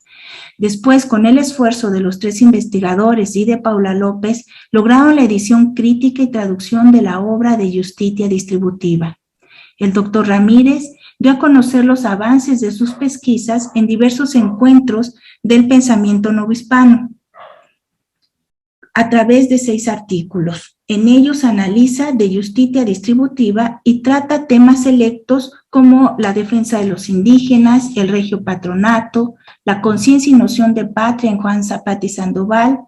Después, con el esfuerzo de los 3 investigadores y de Paula López, lograron la edición crítica y traducción de la obra de Justitia Distributiva. El doctor Ramírez dio a conocer los avances de sus pesquisas en diversos encuentros del pensamiento novohispano, a través de 6 artículos. En ellos analiza de Justitia Distributiva y trata temas selectos como la defensa de los indígenas, el regio patronato, la conciencia y noción de patria en Juan Zapata y Sandoval,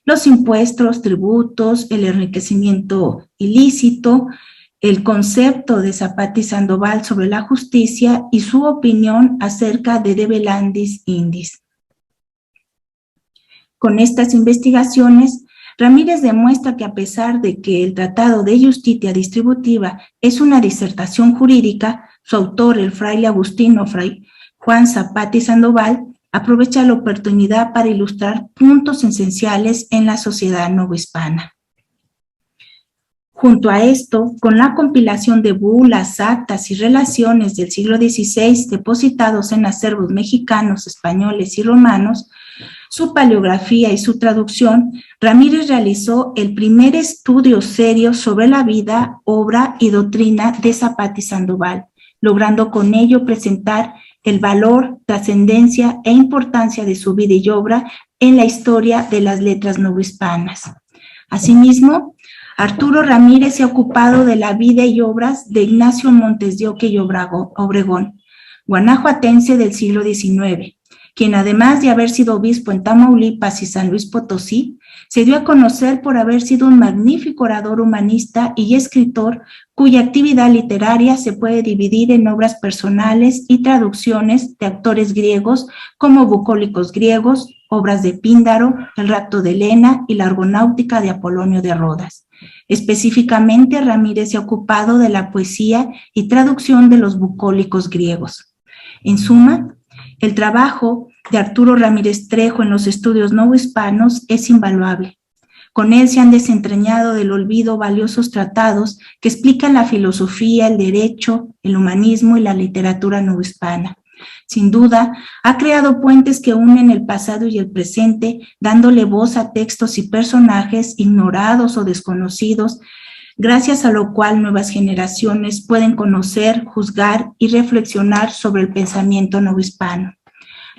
los impuestos, tributos, el enriquecimiento ilícito, el concepto de Zapata y Sandoval sobre la justicia y su opinión acerca de Debelandis Indis. Con estas investigaciones, Ramírez demuestra que a pesar de que el Tratado de Justitia Distributiva es una disertación jurídica, su autor, el fraile agustino Fray Juan Zapata y Sandoval, aprovecha la oportunidad para ilustrar puntos esenciales en la sociedad novohispana. Junto a esto, con la compilación de bulas, actas y relaciones del siglo XVI depositados en acervos mexicanos, españoles y romanos, su paleografía y su traducción, Ramírez realizó el primer estudio serio sobre la vida, obra y doctrina de Zapata y Sandoval, logrando con ello presentar el valor, trascendencia e importancia de su vida y obra en la historia de las letras novohispanas. Asimismo, Arturo Ramírez se ha ocupado de la vida y obras de Ignacio Montes de Oca y Obregón, guanajuatense del siglo XIX, quien además de haber sido obispo en Tamaulipas y San Luis Potosí, se dio a conocer por haber sido un magnífico orador humanista y escritor cuya actividad literaria se puede dividir en obras personales y traducciones de autores griegos como Bucólicos griegos, obras de Píndaro, El rapto de Helena y la Argonáutica de Apolonio de Rodas. Específicamente, Ramírez se ha ocupado de la poesía y traducción de los bucólicos griegos. En suma, el trabajo de Arturo Ramírez Trejo en los estudios novohispanos es invaluable. Con él se han desentrañado del olvido valiosos tratados que explican la filosofía, el derecho, el humanismo y la literatura novohispana. Sin duda, ha creado puentes que unen el pasado y el presente, dándole voz a textos y personajes ignorados o desconocidos, gracias a lo cual nuevas generaciones pueden conocer, juzgar y reflexionar sobre el pensamiento novohispano.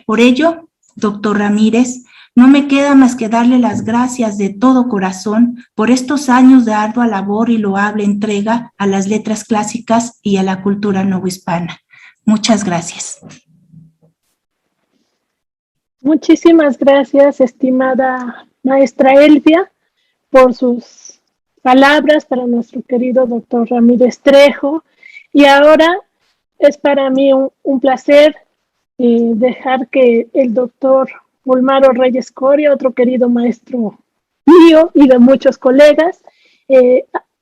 Por ello, doctor Ramírez, no me queda más que darle las gracias de todo corazón por estos años de ardua labor y loable entrega a las letras clásicas y a la cultura novohispana. Muchas gracias. Muchísimas gracias, estimada maestra Elvia, por sus palabras para nuestro querido doctor Ramírez Trejo. Y ahora es para mí un placer dejar que el doctor Bulmaro Reyes Coria, otro querido maestro mío y de muchos colegas,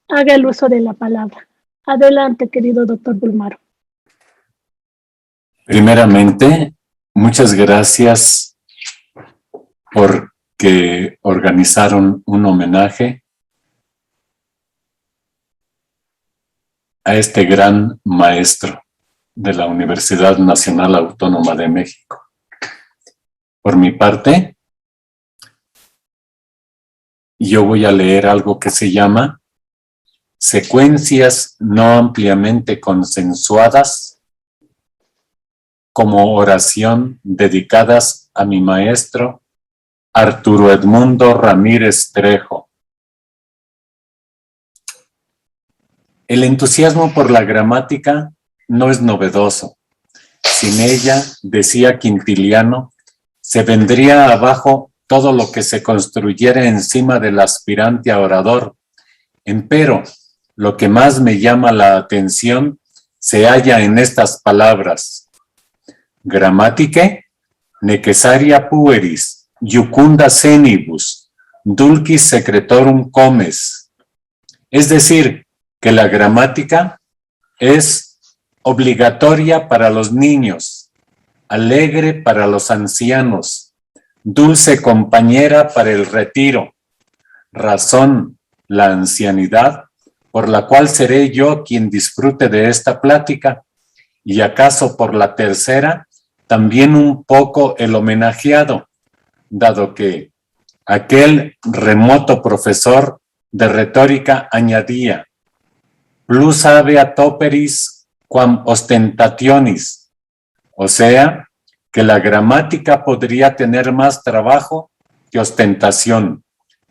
haga el uso de la palabra. Adelante, querido doctor Bulmaro. Primeramente, muchas gracias porque organizaron un homenaje a este gran maestro de la Universidad Nacional Autónoma de México. Por mi parte, yo voy a leer algo que se llama Secuencias no ampliamente consensuadas como oración dedicadas a mi maestro Arturo Edmundo Ramírez Trejo. El entusiasmo por la gramática no es novedoso. Sin ella, decía Quintiliano, se vendría abajo todo lo que se construyera encima del aspirante a orador. Empero, lo que más me llama la atención se halla en estas palabras. Grammaticae necessaria pueris, iucunda senibus, dulcis secretorum comes. Es decir, que la gramática es obligatoria para los niños, alegre para los ancianos, dulce compañera para el retiro, razón, la ancianidad, por la cual seré yo quien disfrute de esta plática, y acaso por la tercera, también un poco el homenajeado, dado que aquel remoto profesor de retórica añadía, plus habea toperis quam ostentationis, o sea, que la gramática podría tener más trabajo que ostentación.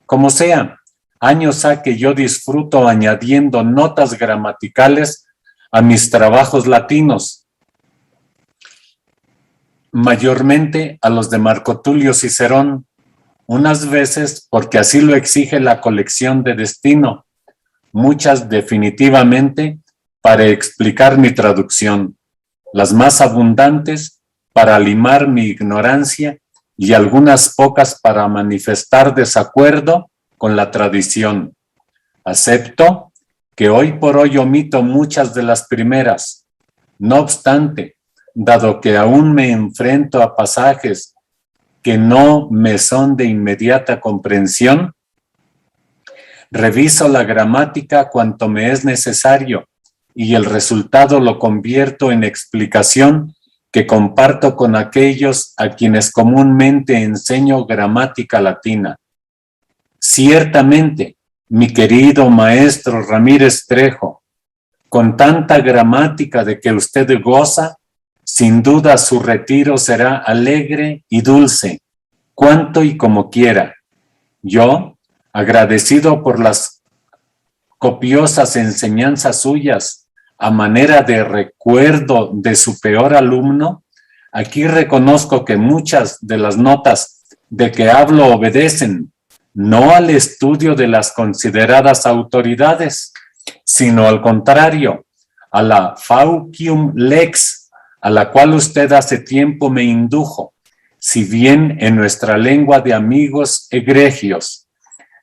Como sea, años ha que yo disfruto añadiendo notas gramaticales a mis trabajos latinos, mayormente a los de Marco Tulio Cicerón, unas veces porque así lo exige la colección de Destino, muchas definitivamente para explicar mi traducción, las más abundantes para limar mi ignorancia y algunas pocas para manifestar desacuerdo con la tradición. Acepto que hoy por hoy omito muchas de las primeras. No obstante, dado que aún me enfrento a pasajes que no me son de inmediata comprensión, reviso la gramática cuanto me es necesario y el resultado lo convierto en explicación que comparto con aquellos a quienes comúnmente enseño gramática latina. Ciertamente, mi querido maestro Ramírez Trejo, con tanta gramática de que usted goza, Sin duda su retiro será alegre y dulce, cuanto y como quiera. Yo, agradecido por las copiosas enseñanzas suyas a manera de recuerdo de su peor alumno, aquí reconozco que muchas de las notas de que hablo obedecen no al estudio de las consideradas autoridades, sino al contrario, a la faucium lex, a la cual usted hace tiempo me indujo, si bien en nuestra lengua de amigos egregios.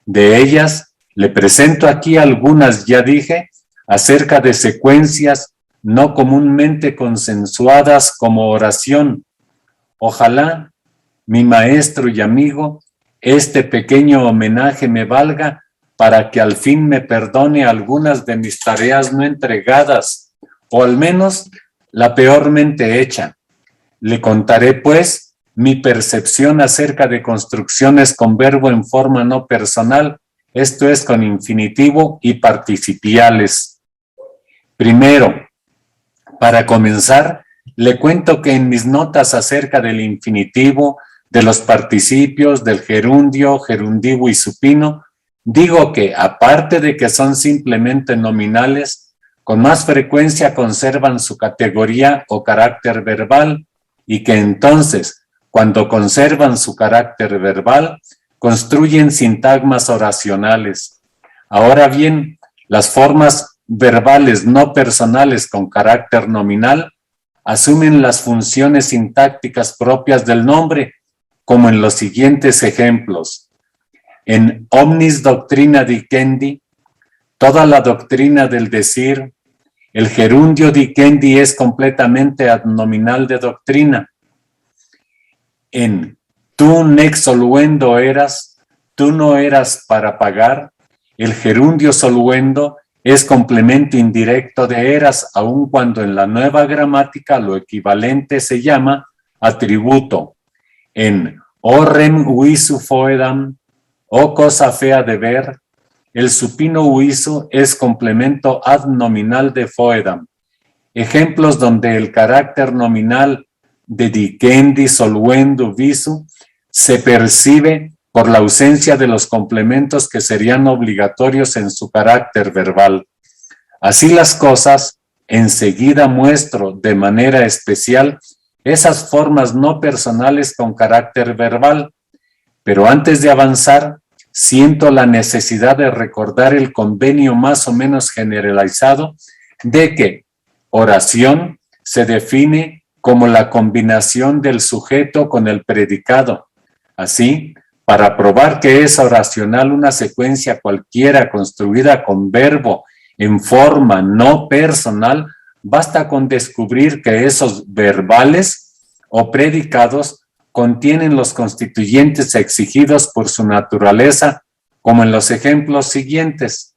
De ellas le presento aquí algunas, ya dije, acerca de secuencias no comúnmente consensuadas como oración. Ojalá, mi maestro y amigo, este pequeño homenaje me valga para que al fin me perdone algunas de mis tareas no entregadas, o al menos la peormente hecha. Le contaré, pues, mi percepción acerca de construcciones con verbo en forma no personal, esto es, con infinitivo y participiales. Primero, para comenzar, le cuento que en mis notas acerca del infinitivo, de los participios, del gerundio, gerundivo y supino, digo que, aparte de que son simplemente nominales, con más frecuencia conservan su categoría o carácter verbal y que entonces, cuando conservan su carácter verbal, construyen sintagmas oracionales. Ahora bien, las formas verbales no personales con carácter nominal asumen las funciones sintácticas propias del nombre, como en los siguientes ejemplos. En omnis doctrina dicendi, toda la doctrina del decir, el gerundio dicendi es completamente adnominal de doctrina. En tu nec soluendo eras, tú no eras para pagar, el gerundio soluendo es complemento indirecto de eras, aun cuando en la nueva gramática lo equivalente se llama atributo. En horrem huisu foedam, o cosa fea de ver, el supino huisu es complemento adnominal de foedam. Ejemplos donde el carácter nominal de dicendi, soluendo, visu se percibe por la ausencia de los complementos que serían obligatorios en su carácter verbal. Así las cosas, enseguida muestro de manera especial esas formas no personales con carácter verbal, pero antes de avanzar, siento la necesidad de recordar el convenio más o menos generalizado de que oración se define como la combinación del sujeto con el predicado. Así, para probar que es oracional una secuencia cualquiera construida con verbo en forma no personal, basta con descubrir que esos verbales o predicados contienen los constituyentes exigidos por su naturaleza, como en los ejemplos siguientes.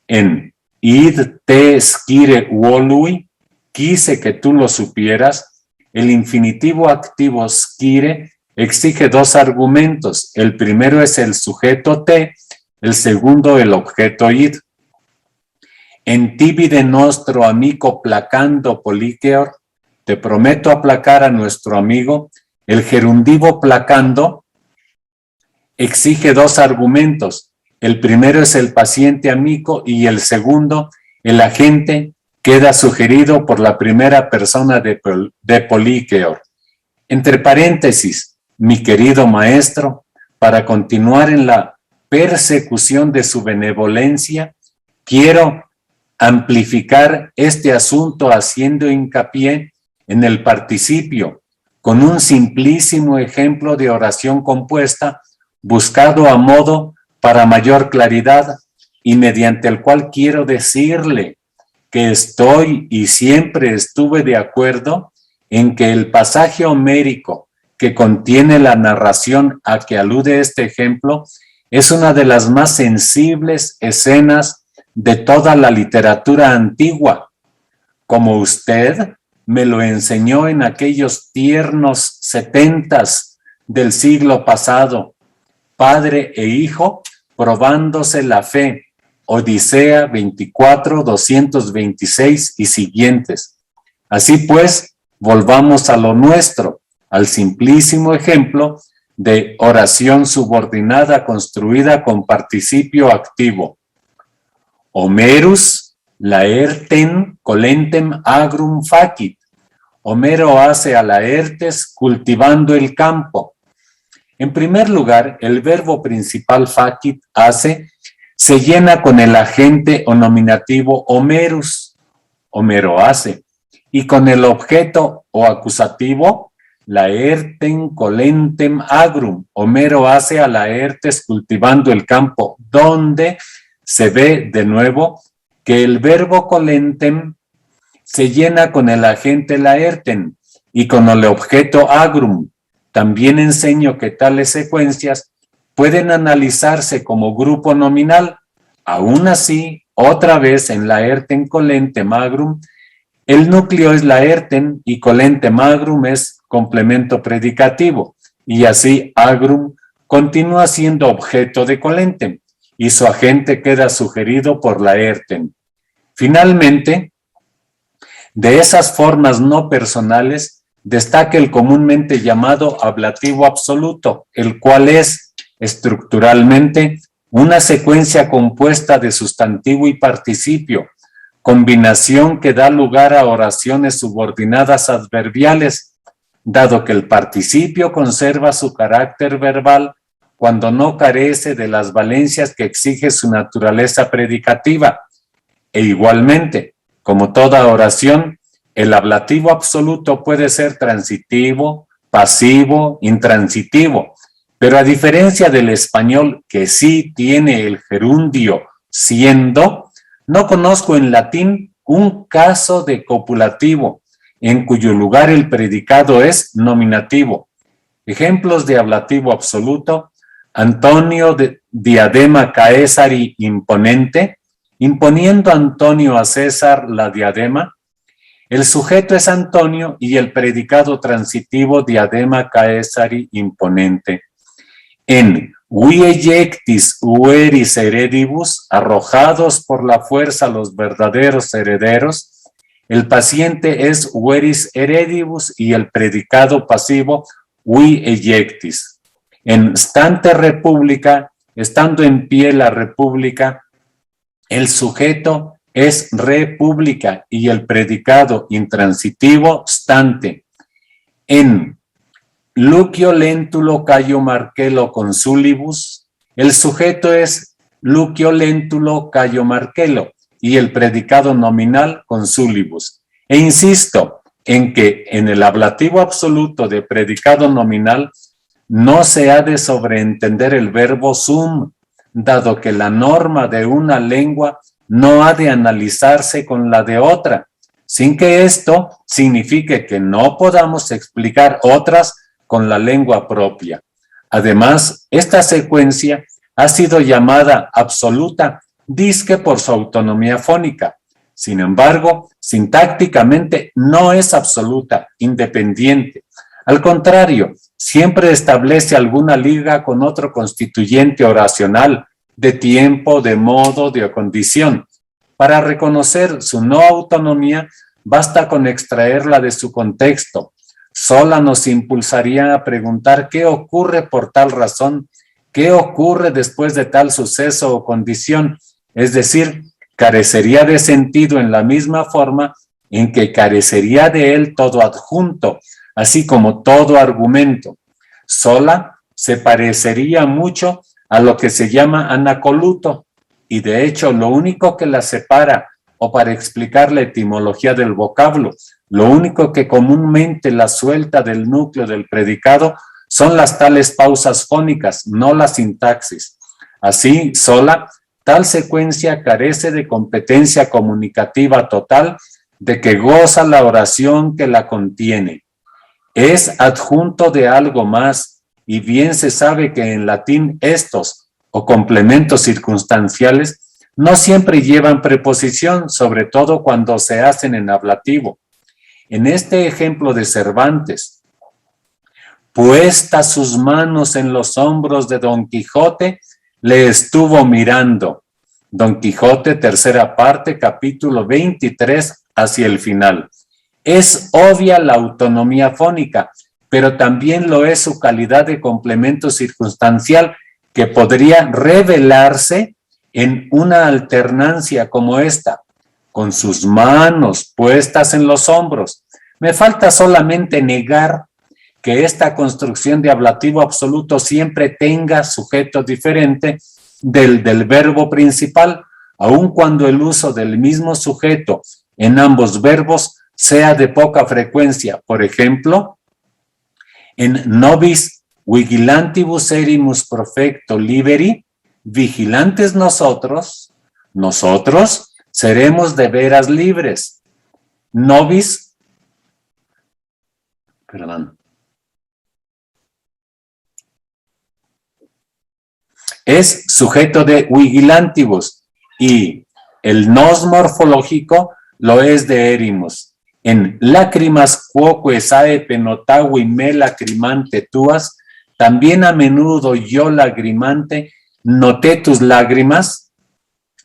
En id te scire volui, quise que tú lo supieras, el infinitivo activo scire exige dos argumentos. El primero es el sujeto te, el segundo el objeto id. En tibi de nostro amico placando poliqueor, te prometo aplacar a nuestro amigo. El gerundivo placando exige dos argumentos. El primero es el paciente amico y el segundo, el agente, queda sugerido por la primera persona de poliqueor. Entre paréntesis, mi querido maestro, para continuar en la persecución de su benevolencia, quiero amplificar este asunto haciendo hincapié en el participio, con un simplísimo ejemplo de oración compuesta, buscado a modo para mayor claridad y mediante el cual quiero decirle que estoy y siempre estuve de acuerdo en que el pasaje homérico que contiene la narración a que alude este ejemplo es una de las más sensibles escenas de toda la literatura antigua, como usted me lo enseñó en aquellos tiernos 70s del siglo pasado, padre e hijo probándose la fe, Odisea 24, 226 y siguientes. Así pues, volvamos a lo nuestro, al simplísimo ejemplo de oración subordinada construida con participio activo. Homerus laerten colentem agrum facit. Homero hace a Laertes cultivando el campo. En primer lugar, el verbo principal facit, hace, se llena con el agente o nominativo Homerus, Homero hace, y con el objeto o acusativo Laerten colentem agrum. Homero hace a Laertes cultivando el campo, donde se ve de nuevo que el verbo colentem se llena con el agente laerten y con el objeto agrum. También enseño que tales secuencias pueden analizarse como grupo nominal. Aún así, otra vez en laerten colentem agrum, el núcleo es laerten y colentem agrum es complemento predicativo, y así agrum continúa siendo objeto de colentem y su agente queda sugerido por laerten. Finalmente, de esas formas no personales, destaca el comúnmente llamado ablativo absoluto, el cual es, estructuralmente, una secuencia compuesta de sustantivo y participio, combinación que da lugar a oraciones subordinadas adverbiales, dado que el participio conserva su carácter verbal cuando no carece de las valencias que exige su naturaleza predicativa. E igualmente, como toda oración, el ablativo absoluto puede ser transitivo, pasivo, intransitivo, pero a diferencia del español, que sí tiene el gerundio siendo, no conozco en latín un caso de copulativo, en cuyo lugar el predicado es nominativo. Ejemplos de ablativo absoluto: Antonio de diadema Caesari imponente, imponiendo Antonio a César la diadema. El sujeto es Antonio y el predicado transitivo diadema Caesari imponente. En vi ejectis ueris heredibus, arrojados por la fuerza los verdaderos herederos, el paciente es ueris heredibus y el predicado pasivo vi ejectis. En stante república, estando en pie la república, el sujeto es república y el predicado intransitivo stante. En Lucio lentulo Cayo Marcello consulibus, el sujeto es Lucio lentulo Cayo Marcello y el predicado nominal consulibus. E insisto en que en el ablativo absoluto de predicado nominal no se ha de sobreentender el verbo sum, dado que la norma de una lengua no ha de analizarse con la de otra, sin que esto signifique que no podamos explicar otras con la lengua propia. Además, esta secuencia ha sido llamada absoluta, dizque por su autonomía fónica. Sin embargo, sintácticamente no es absoluta, independiente. Al contrario, siempre establece alguna liga con otro constituyente oracional, de tiempo, de modo, de condición. Para reconocer su no autonomía, basta con extraerla de su contexto. Sola nos impulsaría a preguntar qué ocurre por tal razón, qué ocurre después de tal suceso o condición, es decir, carecería de sentido en la misma forma en que carecería de él todo adjunto, así como todo argumento. Sola se parecería mucho a lo que se llama anacoluto, y de hecho lo único que la separa, o para explicar la etimología del vocablo, lo único que comúnmente la suelta del núcleo del predicado son las tales pausas fónicas, no la sintaxis. Así, sola, tal secuencia carece de competencia comunicativa total de que goza la oración que la contiene. Es adjunto de algo más, y bien se sabe que en latín estos, o complementos circunstanciales, no siempre llevan preposición, sobre todo cuando se hacen en ablativo. En este ejemplo de Cervantes, puestas sus manos en los hombros de Don Quijote, le estuvo mirando. Don Quijote, tercera parte, capítulo 23, hacia el final. Es obvia la autonomía fónica, pero también lo es su calidad de complemento circunstancial que podría revelarse en una alternancia como esta, con sus manos puestas en los hombros. Me falta solamente negar que esta construcción de ablativo absoluto siempre tenga sujeto diferente del verbo principal, aun cuando el uso del mismo sujeto en ambos verbos sea de poca frecuencia. Por ejemplo, en nobis vigilantibus erimus profecto liberi, vigilantes nosotros seremos de veras libres. Nobis, es sujeto de vigilantibus y el nos morfológico lo es de erimus. En lágrimas quoque saepe notavi me lacrimante tuas, también a menudo yo lagrimante noté tus lágrimas,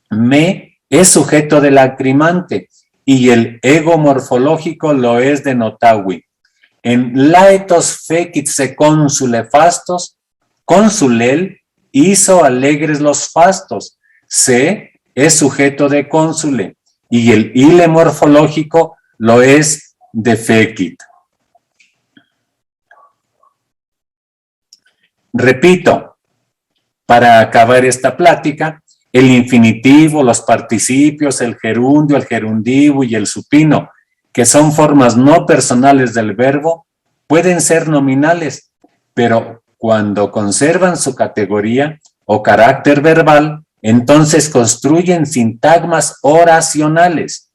me es sujeto de lacrimante y el ego morfológico lo es de notavi. En laetos fecit se consule fastos, consulel hizo alegres los fastos, se es sujeto de cónsule y el ile morfológico lo es de fecit. Repito, para acabar esta plática, el infinitivo, los participios, el gerundio, el gerundivo y el supino, que son formas no personales del verbo, pueden ser nominales, pero cuando conservan su categoría o carácter verbal, entonces construyen sintagmas oracionales.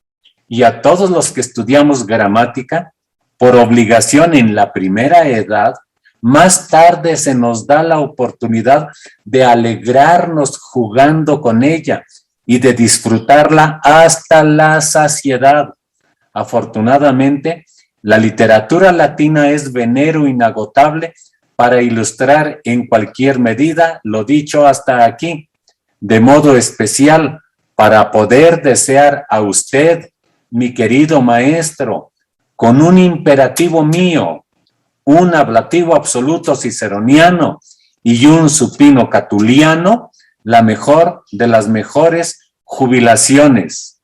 Y a todos los que estudiamos gramática, por obligación en la primera edad, más tarde se nos da la oportunidad de alegrarnos jugando con ella y de disfrutarla hasta la saciedad. Afortunadamente, la literatura latina es venero inagotable para ilustrar en cualquier medida lo dicho hasta aquí, de modo especial para poder desear a usted, mi querido maestro, con un imperativo mío, un ablativo absoluto ciceroniano y un supino catuliano, la mejor de las mejores jubilaciones.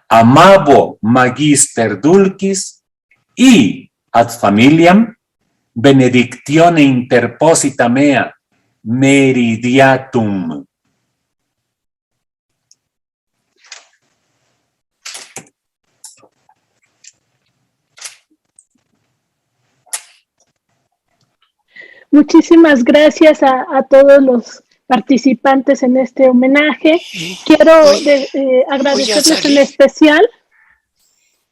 Amabo magister dulcis y ad familiam benedictione interposita mea meridiatum. Muchísimas gracias a todos los participantes en este homenaje. Quiero agradecerles en especial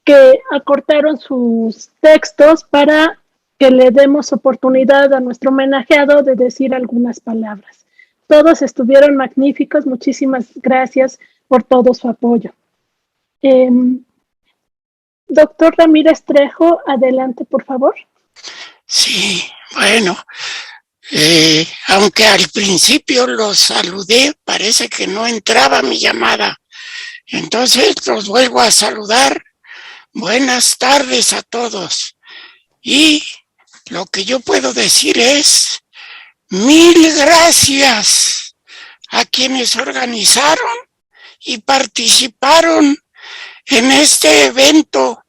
que acortaron sus textos para que le demos oportunidad a nuestro homenajeado de decir algunas palabras. Todos estuvieron magníficos. Muchísimas gracias por todo su apoyo. Doctor Ramírez Trejo, adelante, por favor. Sí, bueno, aunque al principio los saludé, parece que no entraba mi llamada. Entonces los vuelvo a saludar. Buenas tardes a todos. Y lo que yo puedo decir es 1000 gracias a quienes organizaron y participaron en este evento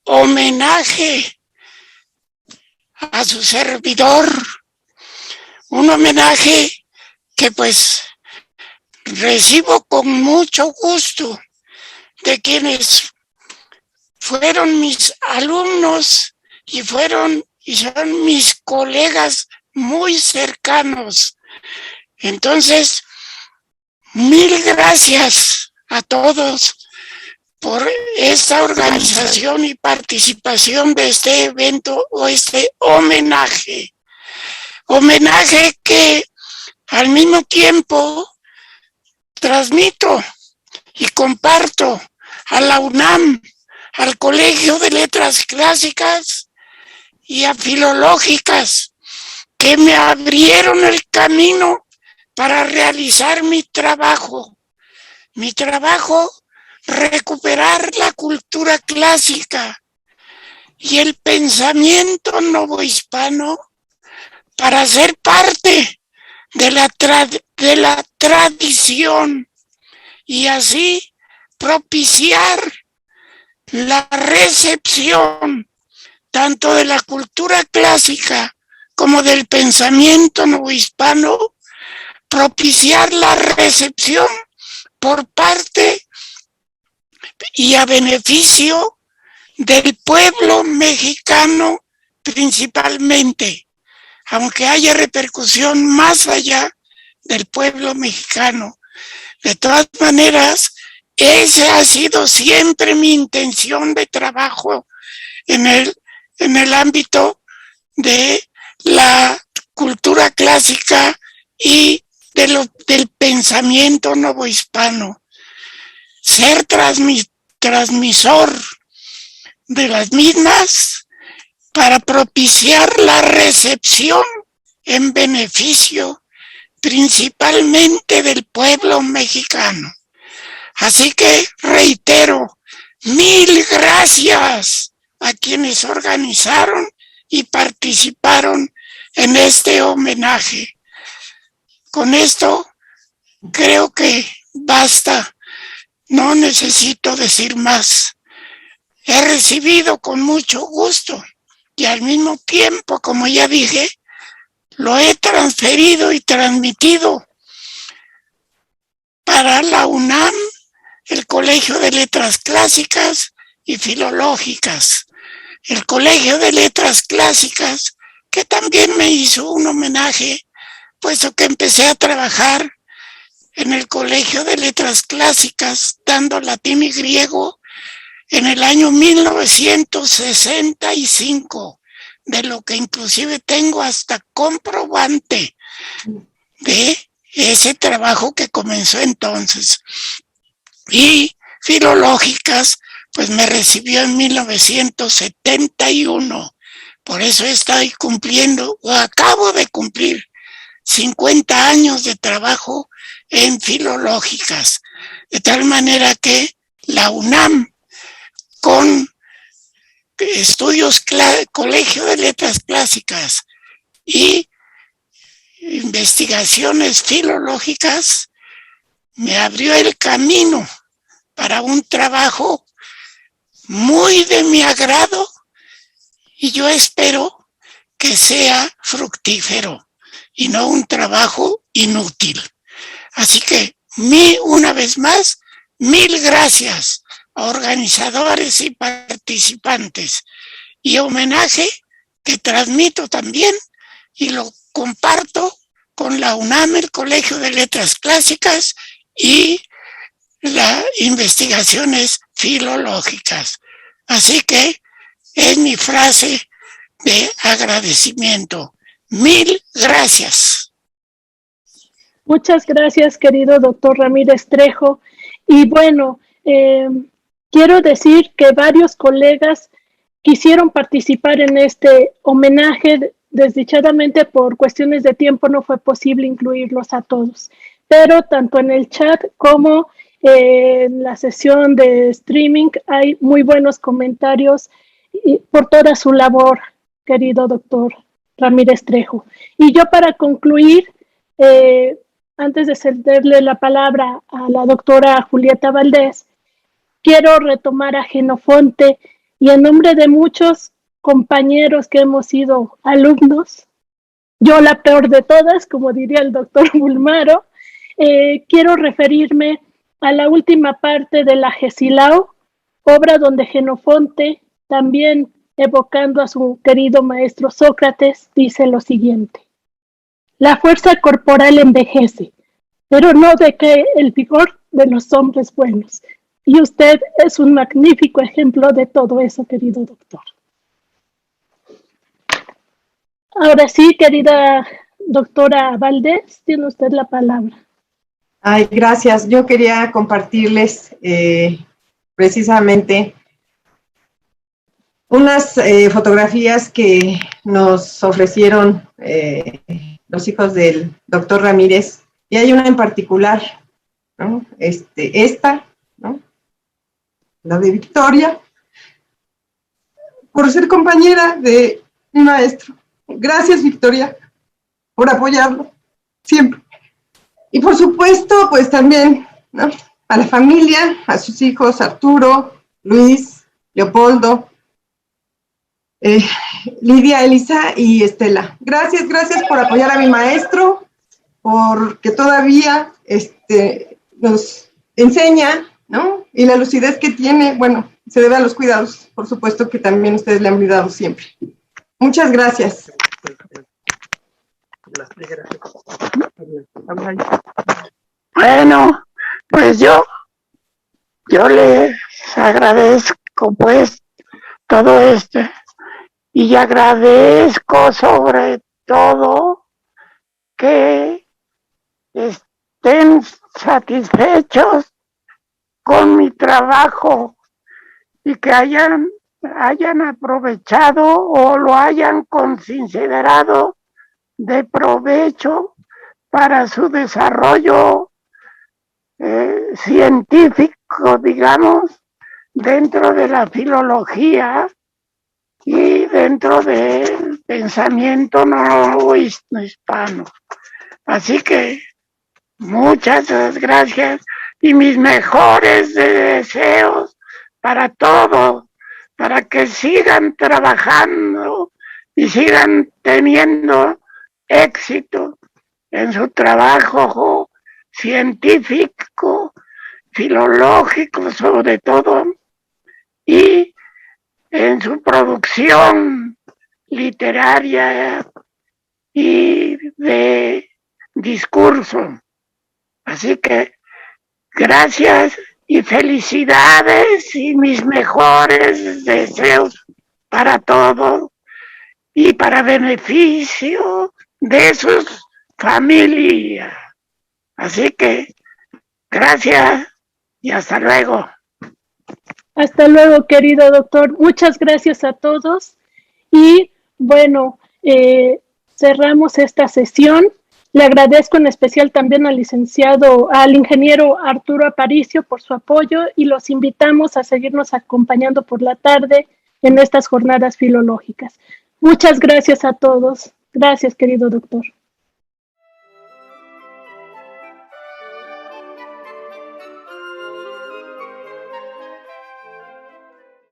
homenaje a su servidor, un homenaje que pues recibo con mucho gusto de quienes fueron mis alumnos y son mis colegas muy cercanos. Entonces, 1000 gracias a todos por esta organización y participación de este evento o este homenaje. Homenaje que al mismo tiempo transmito y comparto a la UNAM, al Colegio de Letras Clásicas y a Filológicas, que me abrieron el camino para realizar mi trabajo. Mi trabajo, recuperar la cultura clásica, y el pensamiento novohispano para ser parte de la tradición y así propiciar la recepción tanto de la cultura clásica como del pensamiento novohispano, propiciar la recepción por parte y a beneficio del pueblo mexicano principalmente, aunque haya repercusión más allá del pueblo mexicano. De todas maneras, esa ha sido siempre mi intención de trabajo en el ámbito de la cultura clásica y del pensamiento novohispano. Ser transmisor de las mismas para propiciar la recepción en beneficio principalmente del pueblo mexicano. Así que reitero, 1000 gracias a quienes organizaron y participaron en este homenaje. Con esto creo que basta, no necesito decir más. He recibido con mucho gusto y al mismo tiempo, como ya dije, lo he transferido y transmitido para la UNAM, el Colegio de Letras Clásicas y Filológicas. El Colegio de Letras Clásicas, que también me hizo un homenaje, puesto que empecé a trabajar en el Colegio de Letras Clásicas, dando latín y griego, en el año 1965, de lo que inclusive tengo hasta comprobante de ese trabajo que comenzó entonces. Y Filológicas, pues me recibió en 1971. Por eso estoy cumpliendo, o acabo de cumplir, 50 años de trabajo en Filológicas. De tal manera que la UNAM, con estudios, Colegio de Letras Clásicas y investigaciones filológicas, me abrió el camino para un trabajo muy de mi agrado y yo espero que sea fructífero y no un trabajo inútil. Así que, una vez más, 1000 gracias a organizadores y participantes, y homenaje que transmito también y lo comparto con la UNAM, el Colegio de Letras Clásicas y las investigaciones filológicas. Así que es mi frase de agradecimiento. 1000 gracias. Muchas gracias, querido doctor Ramírez Trejo. Y bueno, quiero decir que varios colegas quisieron participar en este homenaje. Desdichadamente, por cuestiones de tiempo, no fue posible incluirlos a todos. Pero tanto en el chat como en la sesión de streaming hay muy buenos comentarios por toda su labor, querido doctor Ramírez Trejo. Y yo, para concluir, antes de cederle la palabra a la doctora Julieta Valdés, quiero retomar a Jenofonte y en nombre de muchos compañeros que hemos sido alumnos, yo la peor de todas, como diría el doctor Bulmaro, quiero referirme a la última parte de la Gesilao, obra donde Jenofonte, también evocando a su querido maestro Sócrates, dice lo siguiente: la fuerza corporal envejece, pero no decae el vigor de los hombres buenos. Y usted es un magnífico ejemplo de todo eso, querido doctor. Ahora sí, querida doctora Valdés, tiene usted la palabra. Ay, gracias. Yo quería compartirles precisamente unas fotografías que nos ofrecieron los hijos del doctor Ramírez, y hay una en particular, ¿no? Esta, ¿no? La de Victoria, por ser compañera de mi maestro. Gracias, Victoria, por apoyarlo siempre. Y por supuesto, pues también, ¿no?, a la familia, a sus hijos, Arturo, Luis, Leopoldo, Lidia, Elisa y Estela. Gracias por apoyar a mi maestro, porque todavía nos enseña, ¿no? Y la lucidez que tiene, bueno, se debe a los cuidados, por supuesto que también ustedes le han brindado siempre. Muchas gracias. Bueno, pues yo les agradezco pues todo esto y agradezco sobre todo que estén satisfechos con mi trabajo y que hayan aprovechado o lo hayan considerado de provecho para su desarrollo científico, digamos, dentro de la filología y dentro del pensamiento no hispano. Así que muchas gracias y mis mejores deseos para todos, para que sigan trabajando y sigan teniendo éxito en su trabajo científico, filológico sobre todo, y en su producción literaria y de discurso. Así que gracias y felicidades y mis mejores deseos para todos y para beneficio de sus familias. Así que gracias y hasta luego. Hasta luego, querido doctor. Muchas gracias a todos. Y bueno, cerramos esta sesión. Le agradezco en especial también al ingeniero Arturo Aparicio por su apoyo y los invitamos a seguirnos acompañando por la tarde en estas jornadas filológicas. Muchas gracias a todos. Gracias, querido doctor.